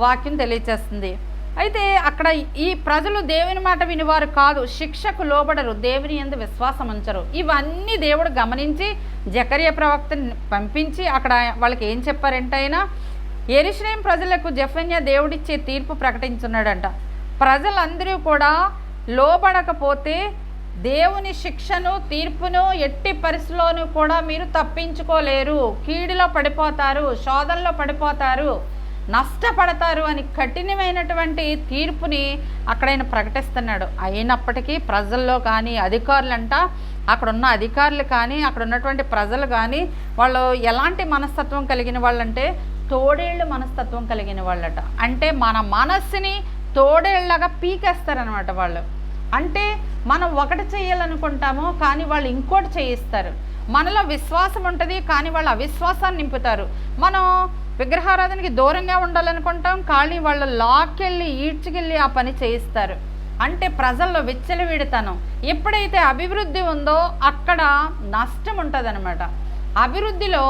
వాక్యం తెలియచేస్తుంది. అయితే అక్కడ ఈ ప్రజలు దేవుని మాట వినివారు కాదు, శిక్షకు లోబడరు, దేవుని యందు విశ్వాసం ఉంచరు. ఇవన్నీ దేవుడు గమనించి జకర్యా ప్రవక్తని పంపించి అక్కడ వాళ్ళకి ఏం చెప్పారంటే, ఆయన యెరూషలేము ప్రజలకు జెఫన్యా దేవుడిచ్చే తీర్పు ప్రకటించున్నాడంట. ప్రజలందరూ కూడా లోబడకపోతే దేవుని శిక్షను, తీర్పును ఎట్టి పరిస్థితుల్లోనూ కూడా మీరు తప్పించుకోలేరు, కీడులో పడిపోతారు, శోధనలో పడిపోతారు, నష్టపడతారు అని కఠినమైనటువంటి తీర్పుని అక్కడ ఆయన ప్రకటిస్తున్నాడు. అయినప్పటికీ ప్రజల్లో కానీ అధికారులంట, అక్కడున్న అధికారులు కానీ అక్కడ ఉన్నటువంటి ప్రజలు కానీ వాళ్ళు ఎలాంటి మనస్తత్వం కలిగిన వాళ్ళంటే తోడేళ్ళు మనస్తత్వం కలిగిన వాళ్ళట. అంటే మన మనస్సుని తోడేళ్ళగా పీకేస్తారనమాట వాళ్ళు. అంటే మనం ఒకటి చేయాలనుకుంటాము కానీ వాళ్ళు ఇంకోటి చేయిస్తారు. మనలో విశ్వాసం ఉంటుంది కానీ వాళ్ళు అవిశ్వాసాన్ని నింపుతారు. మనం విగ్రహారాధనకి దూరంగా ఉండాలనుకుంటాం కానీ వాళ్ళు లాక్కెళ్ళి ఈడ్చుకెళ్ళి ఆ పని చేయిస్తారు. అంటే ప్రజల్లో విచ్చలవిడితనం. ఎప్పుడైతే అభివృద్ధి ఉందో అక్కడ నష్టం ఉంటుంది. అభివృద్ధిలో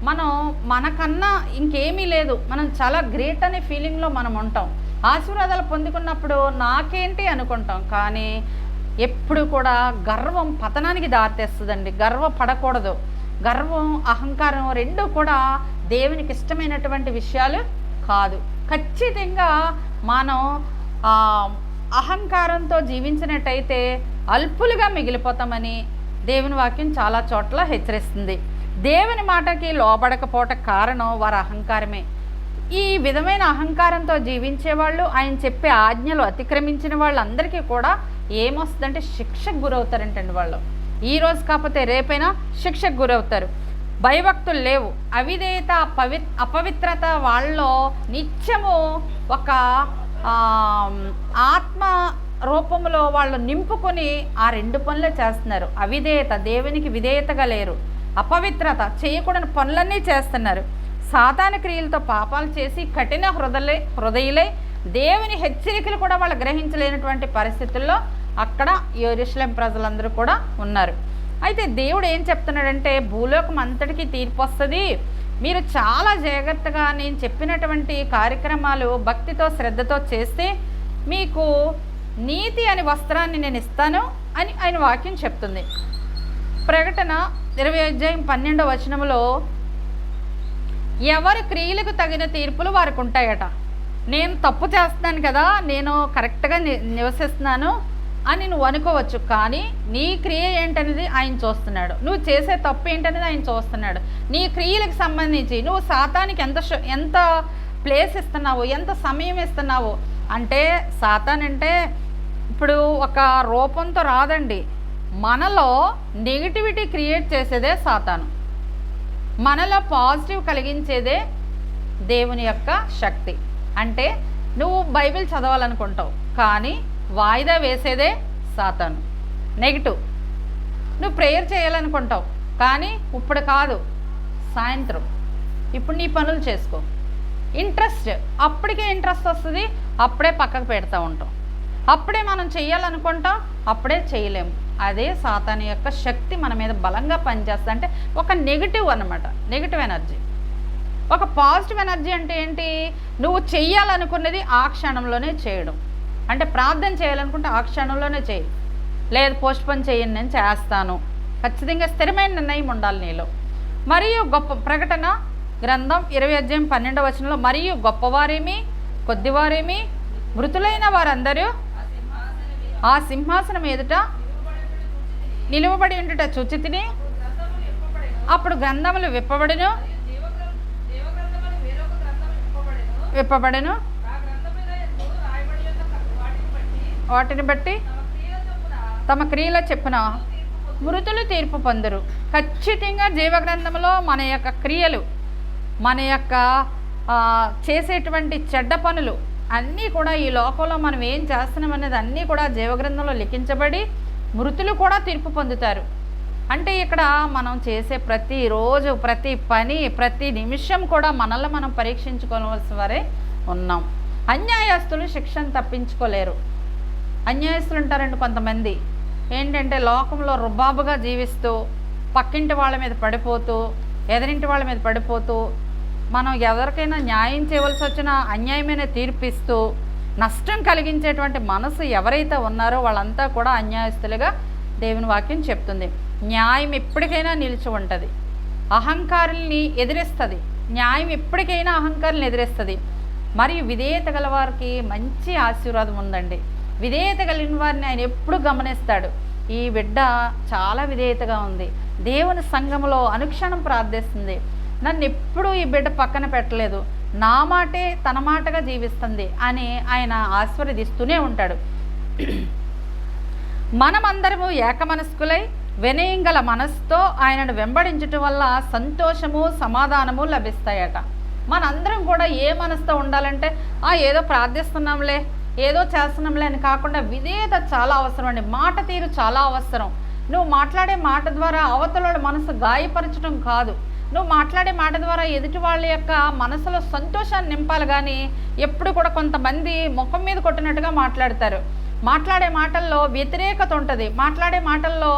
మనం మనకన్నా ఇంకేమీ లేదు, మనం చాలా గ్రేట్ అనే ఫీలింగ్లో మనం ఉంటాం. ఆశీర్వాదాలు పొందుకున్నప్పుడు నాకేంటి అనుకుంటాం. కానీ ఎప్పుడు కూడా గర్వం పతనానికి దారితీస్తుందండి. గర్వపడకూడదు. గర్వం, అహంకారం రెండూ కూడా దేవునికి ఇష్టమైనటువంటి విషయాలు కాదు. ఖచ్చితంగా మనం అహంకారంతో జీవించినట్టయితే అల్పులుగా మిగిలిపోతామని దేవుని వాక్యం చాలా చోట్ల హెచ్చరిస్తుంది. దేవుని మాటకి లోబడకపోవట కారణం వారి అహంకారమే. ఈ విధమైన అహంకారంతో జీవించేవాళ్ళు, ఆయన చెప్పే ఆజ్ఞలు అతిక్రమించిన వాళ్ళందరికీ కూడా ఏమొస్తుందంటే శిక్షకు గురవుతారంటండి. వాళ్ళు ఈరోజు కాకపోతే రేపైనా శిక్షకు గురవుతారు. భయభక్తులు లేవు, అవిధేయత, అపవిత్రత వాళ్ళలో నిత్యము ఒక ఆత్మ రూపంలో వాళ్ళు నింపుకొని ఆ రెండు పనులే చేస్తున్నారు. అవిధేయత, దేవునికి విధేయతగా లేరు. అపవిత్రత, చేయకూడని పనులన్నీ చేస్తున్నారు. సాతాను క్రియలతో పాపాలు చేసి కఠిన హృదయులై దేవుని హెచ్చరికలు కూడా వాళ్ళు గ్రహించలేనటువంటి పరిస్థితుల్లో అక్కడ యెరూషలేము ప్రజలందరూ కూడా ఉన్నారు. అయితే దేవుడు ఏం చెప్తున్నాడంటే, భూలోకం అంతటికీ తీర్పు వస్తుంది, మీరు చాలా జాగ్రత్తగా నేను చెప్పినటువంటి కార్యక్రమాలు భక్తితో శ్రద్ధతో చేస్తే మీకు నీతి అనే వస్త్రాన్ని నేను ఇస్తాను అని ఆయన వాక్యం చెప్తుంది. ప్రకటన 20:12 ఎవరి క్రియలకు తగిన తీర్పులు వారికి ఉంటాయట. నేను తప్పు చేస్తున్నాను కదా, నేను కరెక్ట్గా నివసిస్తున్నాను అని నువ్వు అనుకోవచ్చు, కానీ నీ క్రియ ఏంటనేది ఆయన చూస్తున్నాడు. నువ్వు చేసే తప్పు ఏంటనేది ఆయన చూస్తున్నాడు. నీ క్రియలకు సంబంధించి నువ్వు సాతానికి ఎంత ప్లేస్ ఇస్తున్నావు, ఎంత సమయం ఇస్తున్నావు. అంటే సాతాన్ అంటే ఇప్పుడు ఒక రూపంతో రాదండి, మనలో నెగిటివిటీ క్రియేట్ చేసేదే సాతాను, మనలో పాజిటివ్ కలిగించేదే దేవుని యొక్క శక్తి. అంటే నువ్వు బైబిల్ చదవాలనుకుంటావు కానీ వాయిదా వేసేదే సాతాను, నెగిటివ్. నువ్వు ప్రేయర్ చేయాలనుకుంటావు కానీ ఇప్పుడు కాదు, సాయంత్రం, ఇప్పుడు నీ పనులు చేసుకో. ఇంట్రెస్ట్, అప్పటికే ఇంట్రెస్ట్ వస్తుంది, అప్పుడే పక్కకు పెడతా ఉంటాం. అప్పుడే మనం చేయాలనుకుంటాం, అప్పుడే చేయలేము. అదే సాతాను యొక్క శక్తి మన మీద బలంగా పనిచేస్తుంది. అంటే ఒక నెగిటివ్ అన్నమాట, నెగిటివ్ ఎనర్జీ. ఒక పాజిటివ్ ఎనర్జీ అంటే ఏంటి, నువ్వు చెయ్యాలనుకున్నది ఆ క్షణంలోనే చేయడం. అంటే ప్రార్థన చేయాలనుకుంటే ఆ క్షణంలోనే చేయి, లేదు పోస్ట్పోన్ చేయండి, నేను చేస్తాను. ఖచ్చితంగా స్థిరమైన నిర్ణయం ఉండాలి నీలో. మరియు ప్రకటన గ్రంథం 20:12 మరియు గొప్పవారేమి కొద్దివారేమి మృతులైన వారందరూ ఆ సింహాసనం ఎదుట నిలువబడి ఉండుట చూచితిని. అప్పుడు గ్రంథములు విప్పబడెను. వాటిని బట్టి తమ క్రియల చెప్పున మృతులు తీర్పు పొందరు. ఖచ్చితంగా జీవగ్రంథంలో మన యొక్క క్రియలు, మన యొక్క చేసేటువంటి చెడ్డ పనులు అన్నీ కూడా ఈ లోకంలో మనం ఏం చేస్తున్నాం అనేది అన్నీ కూడా జీవగ్రంథంలో లిఖించబడి మృతులు కూడా తీర్పు పొందుతారు. అంటే ఇక్కడ మనం చేసే ప్రతిరోజు, ప్రతి పని, ప్రతి నిమిషం కూడా మనల్ని మనం పరీక్షించుకోవాల్సిన వారే ఉన్నాం. అన్యాయస్తులు శిక్షను తప్పించుకోలేరు. అన్యాయస్తులు ఉంటారండి కొంతమంది, ఏంటంటే లోకంలో రుబాబుగా జీవిస్తూ పక్కింటి వాళ్ళ మీద పడిపోతూ ఎదురింటి వాళ్ళ మీద పడిపోతూ మనం ఎవరికైనా న్యాయం చేయవలసి వచ్చినా అన్యాయమైన తీర్పిస్తూ నష్టం కలిగించేటువంటి మనసు ఎవరైతే ఉన్నారో వాళ్ళంతా కూడా అన్యాయస్తులుగా దేవుని వాక్యం చెప్తుంది. న్యాయం ఎప్పటికైనా నిలిచి ఉంటుంది, అహంకారుల్ని ఎదిరిస్తుంది. న్యాయం ఎప్పటికైనా అహంకారులను ఎదిరిస్తుంది. మరియు విధేయత గల వారికి మంచి ఆశీర్వాదం ఉందండి. విధేయత కలిగిన వారిని ఆయన ఎప్పుడు గమనిస్తాడు. ఈ బిడ్డ చాలా విధేయతగా ఉంది, దేవుని సంఘములో అనుక్షణం ప్రార్థిస్తుంది, నన్ను ఎప్పుడూ ఈ బిడ్డ పక్కన పెట్టలేదు, నా మాటే తన మాటగా జీవిస్తుంది అని ఆయన ఆశీర్వదిస్తూనే ఉంటాడు. మనమందరము ఏకమనస్కులై వినయం గల మనసుతో ఆయనను వెంబడించటం వల్ల సంతోషము సమాధానము లభిస్తాయట. మనందరం కూడా ఏ మనసుతో ఉండాలంటే ఏదో ప్రార్థిస్తున్నాంలే, ఏదో చేస్తున్నాంలే అని కాకుండా విధేయత చాలా అవసరం అండి. మాట తీరు చాలా అవసరం. నువ్వు మాట్లాడే మాట ద్వారా అవతల మనసు గాయపరచడం కాదు, నువ్వు మాట్లాడే మాట ద్వారా ఎదుటి వాళ్ళ యొక్క మనసులో సంతోషాన్ని నింపాలి. కానీ ఎప్పుడు కూడా కొంతమంది ముఖం మీద కొట్టినట్టుగా మాట్లాడతారు. మాట్లాడే మాటల్లో వ్యతిరేకత ఉంటుంది, మాట్లాడే మాటల్లో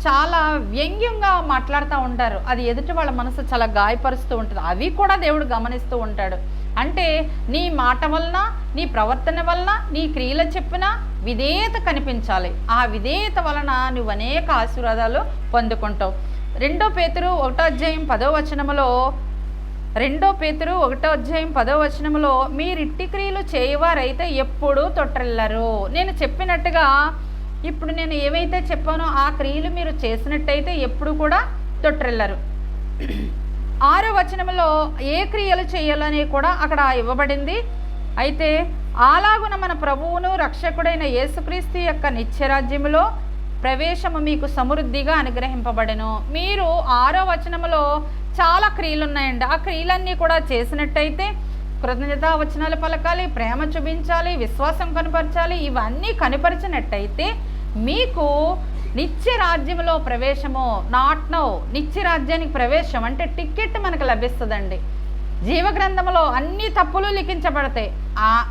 చాలా వ్యంగ్యంగా మాట్లాడుతూ ఉంటారు. అది ఎదుటి వాళ్ళ మనసు చాలా గాయపరుస్తూ ఉంటుంది. అవి కూడా దేవుడు గమనిస్తూ ఉంటాడు. అంటే నీ మాట వలన, నీ ప్రవర్తన వలన, నీ క్రియల చెప్పిన విధేయత కనిపించాలి. ఆ విధేయత వలన నువ్వు అనేక ఆశీర్వాదాలు పొందుకుంటావు. 2 పేతురు 1వ అధ్యాయం 10వ వచనములో 2 పేతురు 1వ అధ్యాయం 10వ వచనములో మీరు ఇట్టి క్రియలు చేయవారైతే ఎప్పుడూ తొట్టిల్లరు. నేను చెప్పినట్టుగా ఇప్పుడు నేను ఏవైతే చెప్పానో ఆ క్రియలు మీరు చేసినట్టయితే ఎప్పుడు కూడా తొట్టిల్లరు. 6వ వచనంలో ఏ క్రియలు చేయాలని కూడా అక్కడ ఇవ్వబడింది. అయితే అలాగున మన ప్రభువును రక్షకుడైన యేసుక్రీస్తు యొక్క నిత్యరాజ్యములో ప్రవేశము మీకు సమృద్ధిగా అనుగ్రహింపబడెను. మీరు 6వ వచనంలో చాలా క్రియలు ఉన్నాయండి. ఆ క్రియలన్నీ కూడా చేసినట్టయితే కృతజ్ఞతా వచనాలు పలకాలి, ప్రేమ చూపించాలి, విశ్వాసం కనపరచాలి. ఇవన్నీ కనపరిచినట్టయితే మీకు నిత్య రాజ్యంలో ప్రవేశము, నాట్ నౌ, నిత్య రాజ్యానికి ప్రవేశం అంటే టికెట్ మనకు లభిస్తుందండి. జీవగ్రంథంలో అన్ని తప్పులు లిఖించబడతాయి.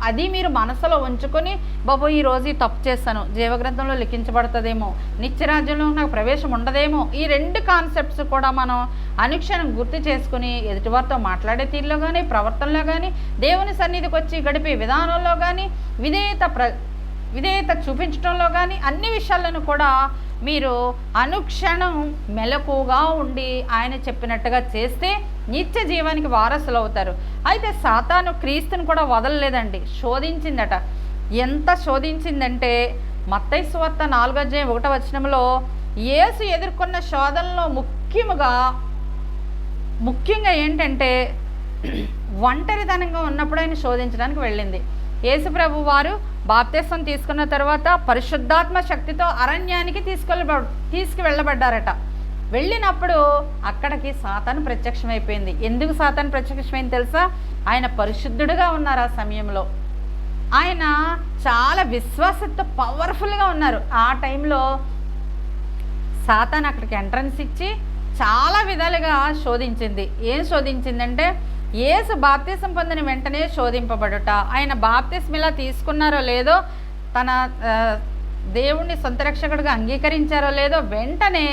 అది మీరు మనసులో ఉంచుకొని బాబు ఈరోజు ఈ తప్పు చేస్తాను, జీవగ్రంథంలో లిఖించబడుతుందేమో, నిత్యరాజ్యంలో నాకు ప్రవేశం ఉండదేమో. ఈ 2 కాన్సెప్ట్స్ కూడా మనం అనుక్షణం గుర్తు చేసుకుని ఎదుటివారితో మాట్లాడే తీరులో కానీ, ప్రవర్తనలో కానీ, దేవుని సన్నిధికి వచ్చి గడిపే విధానంలో కానీ, విధేయత చూపించడంలో కానీ అన్ని విషయాలను కూడా మీరు అనుక్షణం మెలకుగా ఉండి ఆయన చెప్పినట్టుగా చేస్తే నిత్య జీవానికి వారసులు అవుతారు. అయితే సాతాను క్రీస్తుని కూడా వదలలేదండి, శోధించిందట. ఎంత శోధించిందంటే మత్తయి సువార్త 4వ అధ్యాయం 1వ వచనంలో యేసు ఎదుర్కొన్న శోధనలో ముఖ్యంగా ఏంటంటే ఒంటరితనంగా ఉన్నప్పుడు ఆయన శోధించడానికి వెళ్ళింది. యేసు ప్రభు వారు బాప్తిసం తీసుకున్న తర్వాత పరిశుద్ధాత్మ శక్తితో అరణ్యానికి తీసుకువెళ్ళబడ్డారట. వెళ్ళినప్పుడు అక్కడికి సాతాను ప్రత్యక్షమైపోయింది. ఎందుకు సాతాను ప్రత్యక్షమైంది తెలుసా? ఆయన పరిశుద్ధుడుగా ఉన్నారు. ఆ సమయంలో ఆయన చాలా విశ్వాసంతో పవర్ఫుల్గా ఉన్నారు. ఆ టైంలో సాతాను అక్కడికి ఎంట్రన్స్ ఇచ్చి చాలా విధాలుగా శోధించింది. ఏం శోధించిందంటే యేసు బాప్తిసం పొందిన వెంటనే శోధింపబడుట, ఆయన బాప్తిసం ఇలా తీసుకున్నారో లేదో, తన దేవుణ్ణి సొంత రక్షకుడిగా అంగీకరించారో లేదో, వెంటనే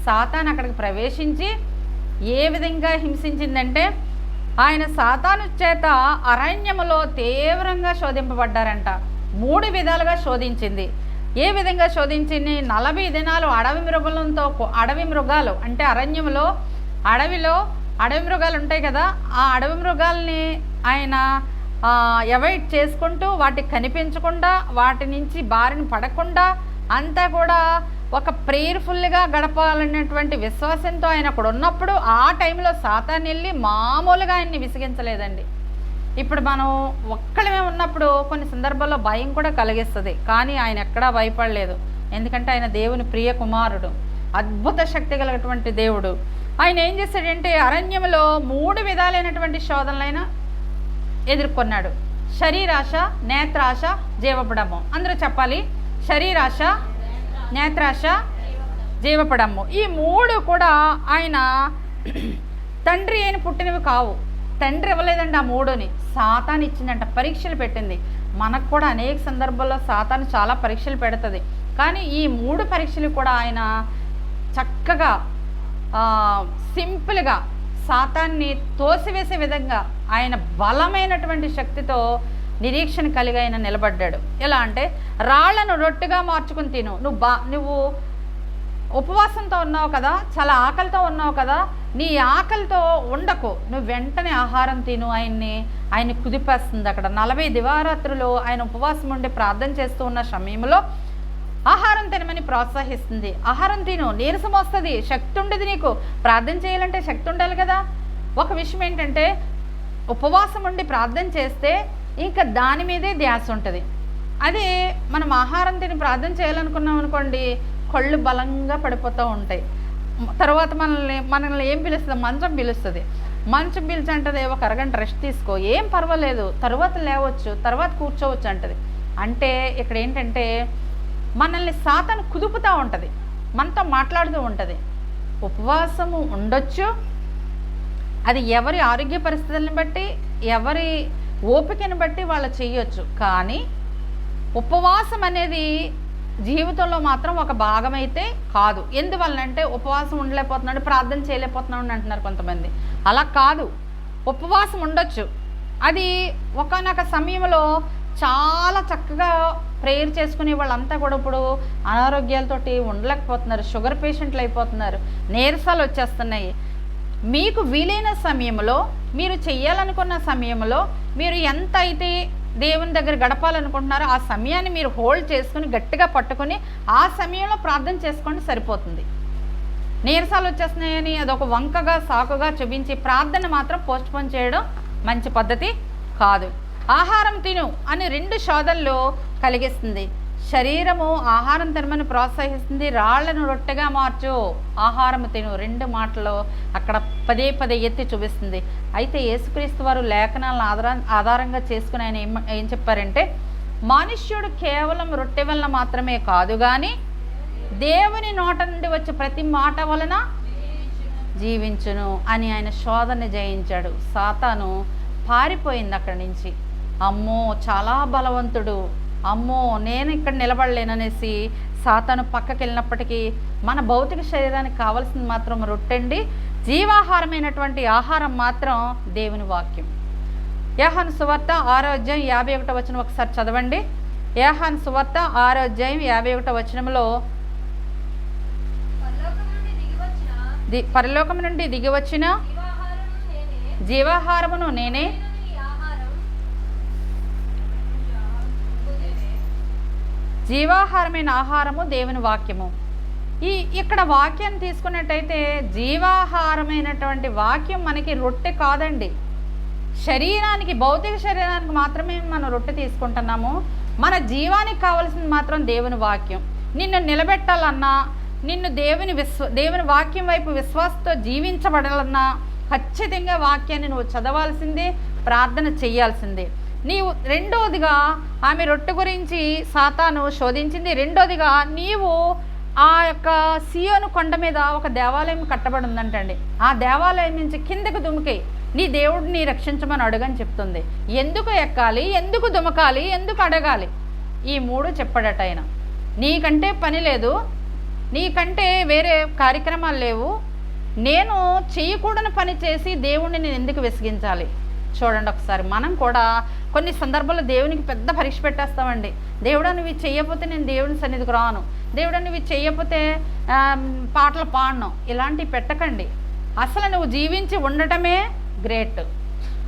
సాతాను అక్కడికి ప్రవేశించి ఏ విధంగా హింసించిందంటే ఆయన సాతాను చేత అరణ్యములో తీవ్రంగా శోధింపబడ్డారంట. 3 విధాలుగా శోధించింది. ఏ విధంగా శోధించింది? 40 దినాలు అడవి మృగాలు అంటే అరణ్యములో అడవి మృగాలు ఉంటాయి కదా, ఆ అడవి మృగాల్ని ఆయన అవాయిడ్ చేసుకుంటూ వాటికి కనిపించకుండా, వాటి నుంచి బారిన పడకుండా అంతా కూడా ఒక ప్రేయర్ఫుల్గా గడపాలనేటువంటి విశ్వాసంతో ఆయన అక్కడ ఉన్నప్పుడు ఆ టైంలో సాతాను వెళ్ళి మామూలుగా ఆయన్ని విసిగించలేదండి. ఇప్పుడు మనం ఒక్కళ్ళమే ఉన్నప్పుడు కొన్ని సందర్భాల్లో భయం కూడా కలిగిస్తుంది, కానీ ఆయన ఎక్కడా భయపడలేదు. ఎందుకంటే ఆయన దేవుని ప్రియ కుమారుడు, అద్భుత శక్తి కలిగినటువంటి దేవుడు. ఆయన ఏం చేశాడంటే అరణ్యంలో 3 విధాలైనటువంటి శోధనలైనా ఎదుర్కొన్నాడు. శరీరాశ, నేత్రాశ, జీవపడము. అందరూ చెప్పాలి, శరీరాశ, నేత్రాశ, జీవపడము. ఈ 3 కూడా ఆయన తండ్రి అయిన పుట్టినవి కావు. తండ్రి ఇవ్వలేదండి ఆ మూడుని, సాతాను ఇచ్చిందంట, పరీక్షలు పెట్టింది. మనకు కూడా అనేక సందర్భాల్లో సాతాను చాలా పరీక్షలు పెడుతుంది. కానీ ఈ 3 పరీక్షలు కూడా ఆయన చక్కగా సింపుల్గా సాతాన్ని తోసివేసే విధంగా ఆయన బలమైనటువంటి శక్తితో నిరీక్షణ కలిగి ఆయన నిలబడ్డాడు. ఎలా అంటే, రాళ్లను రొట్టెగా మార్చుకుని తిను. నువ్వు ఉపవాసంతో ఉన్నావు కదా, చాలా ఆకలితో ఉన్నావు కదా, నీ ఆకలితో ఉండకు, నువ్వు వెంటనే ఆహారం తిను. ఆయన్ని కుదిపేస్తుంది. అక్కడ 40 దివారాత్రులు ఆయన ఉపవాసం ఉండి ప్రార్థన చేస్తూ ఉన్న సమయంలో ఆహారం తినమని ప్రోత్సహిస్తుంది. ఆహారం తిను, నీరసం వస్తుంది, శక్తి ఉండదు. నీకు ప్రార్థన చేయాలంటే శక్తి ఉండాలి కదా. ఒక విషయం ఏంటంటే, ఉపవాసం ఉండి ప్రార్థన చేస్తే ఇంకా దాని మీదే ధ్యాస ఉంటుంది. అదే మనం ఆహారం తిని ప్రార్థన చేయాలనుకున్నాం అనుకోండి, కళ్ళు బలంగా పడిపోతూ ఉంటాయి. తర్వాత మనల్ని ఏం పిలుస్తుంది? మంచం పిలుస్తుంది. మంచం పిలిచి అంటది, ఒక అరగంట రెస్ట్ తీసుకో, ఏం పర్వాలేదు, తర్వాత లేవచ్చు, తర్వాత కూర్చోవచ్చు అంటది. అంటే ఇక్కడ ఏంటంటే, మనల్ని సాతాను కుదుపుతూ ఉంటుంది, మనతో మాట్లాడుతూ ఉంటుంది. ఉపవాసము ఉండొచ్చు, అది ఎవరి ఆరోగ్య పరిస్థితులను బట్టి, ఎవరి ఓపికను బట్టి వాళ్ళు చేయొచ్చు. కానీ ఉపవాసం అనేది జీవితంలో మాత్రం ఒక భాగమైతే కాదు. ఎందువల్లంటే, ఉపవాసం ఉండలేకపోతున్నాడు, ప్రార్థన చేయలేకపోతున్నాడు అంటున్నారు కొంతమంది. అలా కాదు, ఉపవాసం ఉండొచ్చు. అది ఒకానొక సమయంలో చాలా చక్కగా ప్రేయర్ చేసుకునే వాళ్ళంతా కూడా ఇప్పుడు అనారోగ్యాలతోటి ఉండలేకపోతున్నారు, షుగర్ పేషెంట్లు అయిపోతున్నారు, నీరసాలు వచ్చేస్తున్నాయి. మీకు వీలైన సమయంలో, మీరు చెయ్యాలనుకున్న సమయంలో, మీరు ఎంత అయితే దేవుని దగ్గర గడపాలనుకుంటున్నారో ఆ సమయాన్ని మీరు హోల్డ్ చేసుకుని గట్టిగా పట్టుకొని ఆ సమయంలో ప్రార్థన చేసుకోండి, సరిపోతుంది. నీరసాలు వచ్చేస్తున్నాయని అదొక వంకగా సాకుగా చూపించి ప్రార్థన మాత్రం పోస్ట్పోన్ చేయడం మంచి పద్ధతి కాదు. ఆహారం తిను అని 2 శోధనలు కలిగిస్తుంది. శరీరము ఆహారం తినమని ప్రోత్సహిస్తుంది, రాళ్లను రొట్టెగా మార్చు, ఆహారం తిను, 2 మాటలు అక్కడ పదే ఎత్తి చూపిస్తుంది. అయితే యేసుక్రీస్తు వారు లేఖనాలను ఆధారంగా చేసుకుని ఆయన ఏం చెప్పారంటే, మనుష్యుడు కేవలం రొట్టె వలన మాత్రమే కాదు కానీ దేవుని నోట నుండి వచ్చే ప్రతి మాట వలన జీవించును అని ఆయన శోధన జయించాడు. సాతాను పారిపోయింది అక్కడి నుంచి. అమ్మో చాలా బలవంతుడు, అమ్మో నేను ఇక్కడ నిలబడలేననేసి సాతాను పక్కకి వెళ్ళినప్పటికీ మన భౌతిక శరీరానికి కావాల్సింది మాత్రం రొట్టెండి, జీవాహారమైనటువంటి ఆహారం మాత్రం దేవుని వాక్యం. యోహాను సువార్త 6వ అధ్యాయం 51వ వచనం ఒకసారి చదవండి. యోహాను సువార్త 6వ అధ్యాయం 51వ వచనంలో, పరలోకం నుండి దిగివచ్చిన జీవాహారమును నేనే, జీవాహారమైన ఆహారము దేవుని వాక్యము. ఇక్కడ వాక్యాన్ని తీసుకున్నట్టయితే జీవాహారమైనటువంటి వాక్యం మనకి రొట్టె కాదండి. శరీరానికి, భౌతిక శరీరానికి మాత్రమే మనం రొట్టె తీసుకుంటున్నాము. మన జీవానికి కావాల్సింది మాత్రం దేవుని వాక్యం. నిన్ను నిలబెట్టాలన్నా, నిన్ను దేవుని వాక్యం వైపు విశ్వాసంతో జీవించబడాలన్నా ఖచ్చితంగా వాక్యాన్ని నువ్వు చదవాల్సిందే, ప్రార్థన చేయాల్సిందే. నీవు రెండోదిగా ఆమె రొట్టె గురించి సాతాను శోధించింది. రెండోదిగా నీవు ఆ యొక్క సియోను కొండ మీద ఒక దేవాలయం కట్టబడి ఉందంటండి. ఆ దేవాలయం నుంచి కిందకు దుమికి నీ దేవుడిని రక్షించమని అడగని చెప్తుంది. ఎందుకు ఎక్కాలి, ఎందుకు దుమకాలి, ఎందుకు అడగాలి, ఈ 3 చెప్పాడట ఆయన. నీకంటే పని లేదు, నీకంటే వేరే కార్యక్రమాలు లేవు, నేను చేయకూడని పని చేసి దేవుణ్ణి నేను ఎందుకు విసిగించాలి? చూడండి ఒకసారి, మనం కూడా కొన్ని సందర్భాల్లో దేవునికి పెద్ద పరీక్ష పెట్టేస్తామండి. దేవుడా నువ్వు చెయ్యకపోతే నేను దేవుని సన్నిధికి రాను, దేవుడా నువ్వు చెయ్యకపోతే పాటలు పాడను, ఇలాంటివి పెట్టకండి. అసలు నువ్వు జీవించి ఉండటమే గ్రేట్.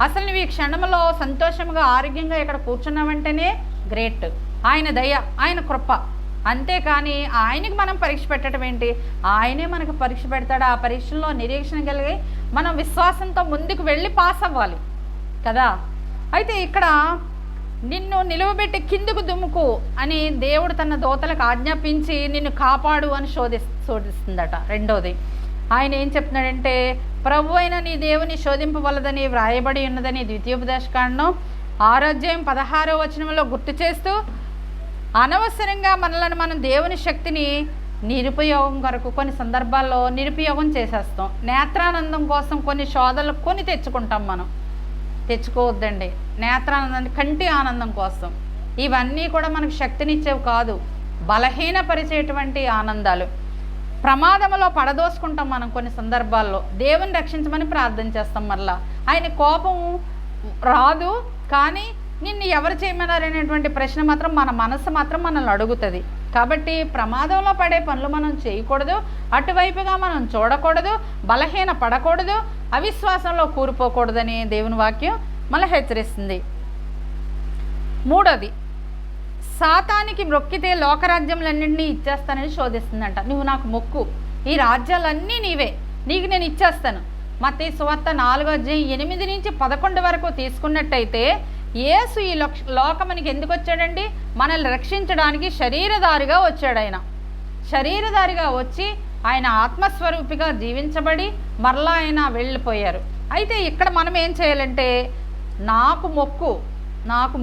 అసలు నువ్వు ఈ క్షణంలో సంతోషంగా ఆరోగ్యంగా ఇక్కడ కూర్చున్నావంటేనే గ్రేట్. ఆయన దయ, ఆయన కృప. అంతేకాని ఆయనకి మనం పరీక్ష పెట్టడం ఏంటి? ఆయనే మనకు పరీక్ష పెడతాడు. ఆ పరీక్షలో నిరీక్షణ కలిగి మనం విశ్వాసంతో ముందుకు వెళ్ళి పాస్ అవ్వాలి కదా. అయితే ఇక్కడ నిన్ను నిలువబెట్టి కిందకు దుమ్ముకు అని దేవుడు తన దూతలకు ఆజ్ఞాపించి నిన్ను కాపాడు అని శోధిస్తుందట. రెండోది ఆయన ఏం చెప్తున్నాడంటే, ప్రభు అయిన నీ దేవుని శోధింపవలదని వ్రాయబడి ఉన్నదని ద్వితీయోపదేశకాండం 6వ అధ్యాయం 16వ వచనంలో గుర్తు చేస్తూ, అనవసరంగా మనల్ని మనం దేవుని శక్తిని నిరుపయోగం కొరకు కొన్ని సందర్భాల్లో నిరుపయోగం చేసేస్తాం. నేత్రానందం కోసం కొన్ని శోధనలు కొని తెచ్చుకుంటాం మనం. తెచ్చుకోవద్దండి. నేత్రానందం, కంటి ఆనందం కోసం. ఇవన్నీ కూడా మనకు శక్తినిచ్చేవి కాదు, బలహీనపరిచేటువంటి ఆనందాలు. ప్రమాదంలో పడదోసుకుంటాం మనం కొన్ని సందర్భాల్లో. దేవుని రక్షించమని ప్రార్థన చేస్తాం. మరలా ఆయన కోపం రాదు, కానీ నిన్ను ఎవరు చేయమన్నారనేటువంటి ప్రశ్న మాత్రం మన మనసు మాత్రం మనల్ని అడుగుతుంది. కాబట్టి ప్రమాదంలో పడే పనులు మనం చేయకూడదు, అటువైపుగా మనం చూడకూడదు, బలహీన పడకూడదు, అవిశ్వాసంలో కూరుపోకూడదని దేవుని వాక్యం మళ్ళీ హెచ్చరిస్తుంది. మూడోది, సాతానికి మొక్కితే లోకరాజ్యములన్నింటినీ ఇచ్చేస్తానని శోధిస్తుందంట. నువ్వు నాకు మొక్కు, ఈ రాజ్యాలన్నీ నీవే, నీకు నేను ఇచ్చేస్తాను. మత్తయి సువార్త 4:8-11 వరకు తీసుకున్నట్టయితే యేసు ఈ లోకమునికి ఎందుకు వచ్చాడండి? మనల్ని రక్షించడానికి శరీరధారిగా వచ్చాడు. ఆయన శరీరధారిగా వచ్చి ఆయన ఆత్మస్వరూపిగా జీవించబడి మరలా ఆయన వెళ్ళిపోయారు. అయితే ఇక్కడ మనం ఏం చేయాలంటే, నాకు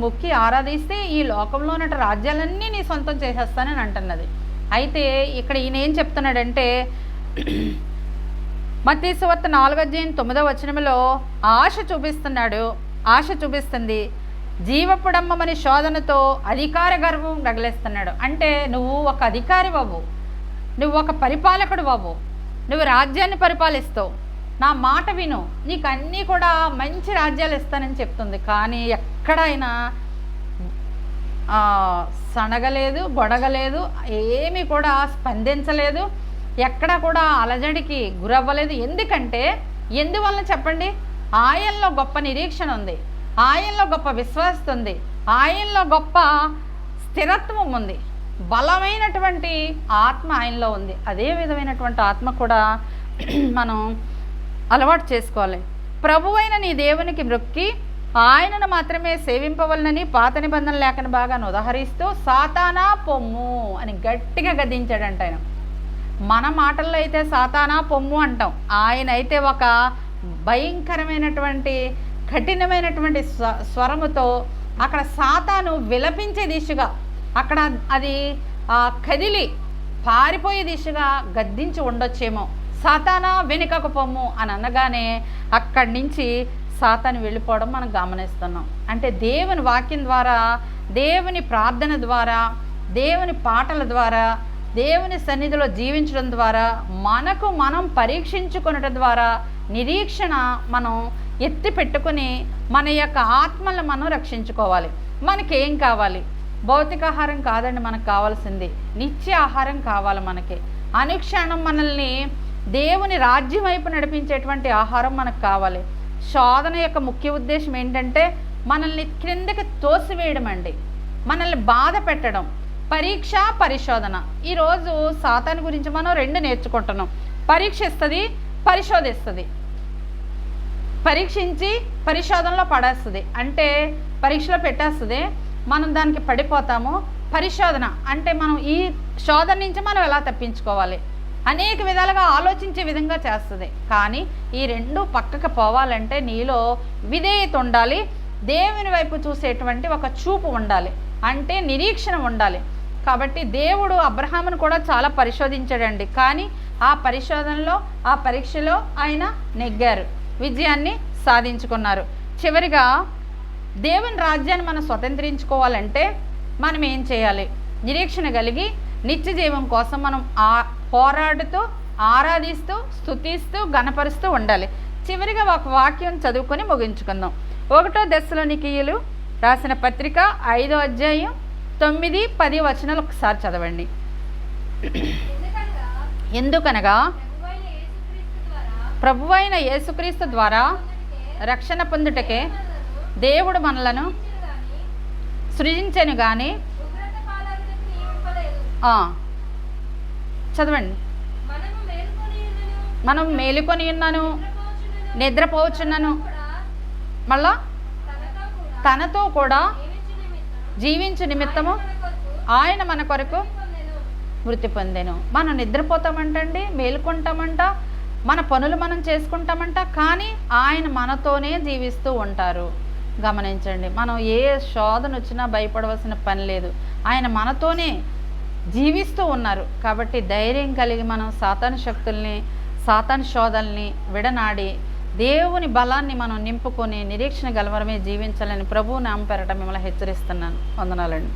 మొక్కి ఆరాధిస్తే ఈ లోకంలో ఉన్న రాజ్యాలన్నీ నీ సొంతం చేసేస్తానని అంటున్నది. అయితే ఇక్కడ ఈయన ఏం చెప్తున్నాడంటే, మత్తయి సువార్త 4:9 ఆశ చూపిస్తుంది. జీవపుడమ్మని శోధనతో అధికార గర్వం రగిలేస్తున్నాడు. అంటే నువ్వు ఒక అధికారి బాబు, నువ్వు ఒక పరిపాలకుడు బాబు, నువ్వు రాజ్యాన్ని పరిపాలిస్తావు, నా మాట విను, నీకు అన్నీ కూడా మంచి రాజ్యాలు ఇస్తానని చెప్తుంది. కానీ ఎక్కడైనా సనగలేదు, గొడగలేదు, ఏమీ కూడా స్పందించలేదు, ఎక్కడ కూడా అలజడికి గురవ్వలేదు. ఎందువల్ల చెప్పండి? ఆయనలో గొప్ప నిరీక్షణ ఉంది, ఆయనలో గొప్ప విశ్వాసత ఉంది, ఆయనలో గొప్ప స్థిరత్వం ఉంది, బలమైనటువంటి ఆత్మ ఆయనలో ఉంది. అదే విధమైనటువంటి ఆత్మ కూడా మనం అలవాటు చేసుకోవాలి. ప్రభువైన నీ దేవునికి మొక్కి ఆయనను మాత్రమే సేవింపవలనని పాత నిబంధన లేఖను బాగా ఉదహరిస్తూ సాతానా పొమ్ము అని గట్టిగా గద్దించాడంట ఆయన. మన మాటల్లో అయితే సాతానా పొమ్ము అంటాం, ఆయన అయితే ఒక భయంకరమైనటువంటి కఠినమైనటువంటి స్వరముతో అక్కడ సాతాను విలపించే దిశగా, అక్కడ అది కదిలి పారిపోయే దిశగా గద్దించి ఉండొచ్చేమో. సాతానా వెనుకకు పొమ్ము అని అనగానే అక్కడి నుంచి సాతాను వెళ్ళిపోవడం మనం గమనిస్తున్నాం. అంటే దేవుని వాక్యం ద్వారా, దేవుని ప్రార్థన ద్వారా, దేవుని పాటల ద్వారా, దేవుని సన్నిధిలో జీవించడం ద్వారా, మనకు మనం పరీక్షించుకొనడం ద్వారా నిరీక్షణ మనం ఎత్తి పెట్టుకుని మన యొక్క ఆత్మలను మనం రక్షించుకోవాలి. మనకేం కావాలి? భౌతిక ఆహారం కాదండి మనకు కావాల్సింది, నిత్య ఆహారం కావాలి మనకి. అనుక్షణం మనల్ని దేవుని రాజ్యం వైపు నడిపించేటువంటి ఆహారం మనకు కావాలి. శోధన యొక్క ముఖ్య ఉద్దేశం ఏంటంటే మనల్ని క్రిందకి తోసివేయడం అండి, మనల్ని బాధ పెట్టడం. పరీక్ష, పరిశోధన. ఈరోజు సాతాను గురించి మనం 2 నేర్చుకుంటున్నాం. పరీక్షిస్తుంది, పరిశోధిస్తుంది. పరీక్షించి పరిశోధనలో పడేస్తుంది, అంటే పరీక్షలో పెట్టేస్తుంది, మనం దానికి పడిపోతాము. పరిశోధన అంటే మనం ఈ శోధన నుంచి మనం ఎలా తప్పించుకోవాలి, అనేక విధాలుగా ఆలోచించే విధంగా చేస్తుంది. కానీ ఈ 2 పక్కకు పోవాలంటే నీలో విధేయత ఉండాలి, దేవుని వైపు చూసేటువంటి ఒక చూపు ఉండాలి, అంటే నిరీక్షణ ఉండాలి. కాబట్టి దేవుడు అబ్రహామును కూడా చాలా పరిశోధించాడండి, కానీ ఆ పరిశోధనలో, ఆ పరీక్షలో ఆయన నెగ్గారు, విజయాన్ని సాధించుకున్నారు. చివరిగా దేవుని రాజ్యాన్ని మనం స్వతంత్రించుకోవాలంటే మనం ఏం చేయాలి? నిరీక్షణ కలిగి నిత్య జీవం కోసం మనం పోరాడుతూ, ఆరాధిస్తూ, స్తుతిస్తూ, గణపరుస్తూ ఉండాలి. చివరిగా ఒక వాక్యం చదువుకొని ముగించుకుందాం. 1 దెస్సలోనికీయులు రాసిన పత్రిక 5:9-10 ఒకసారి చదవండి. ఎందుకనగా ప్రభువైన యేసుక్రీస్తు ద్వారా రక్షణ పొందుటకే దేవుడు మనలను సృజించెను గాని చదవండి. మనం మేలుకొని ఉన్నాను, నిద్రపోవచ్చున్నాను, మళ్ళా తనతో కూడా జీవించు నిమిత్తము ఆయన మన కొరకు మృతి పొందెను. మనం నిద్రపోతామంటండి, మేలుకుంటామంట, మన పనులు మనం చేసుకుంటామంట, కానీ ఆయన మనతోనే జీవిస్తూ ఉంటారు. గమనించండి, మనం ఏ శోధన వచ్చినా భయపడవలసిన పని లేదు, ఆయన మనతోనే జీవిస్తూ ఉన్నారు. కాబట్టి ధైర్యం కలిగి మనం సాతాను శక్తుల్ని, సాతాను శోధనల్ని విడనాడి దేవుని బలాన్ని మనం నింపుకొని నిరీక్షణ గలవరమే జీవించాలని ప్రభువు నామ పేరట మిమ్మల్ని హెచ్చరిస్తున్నాను. వందనాలండి.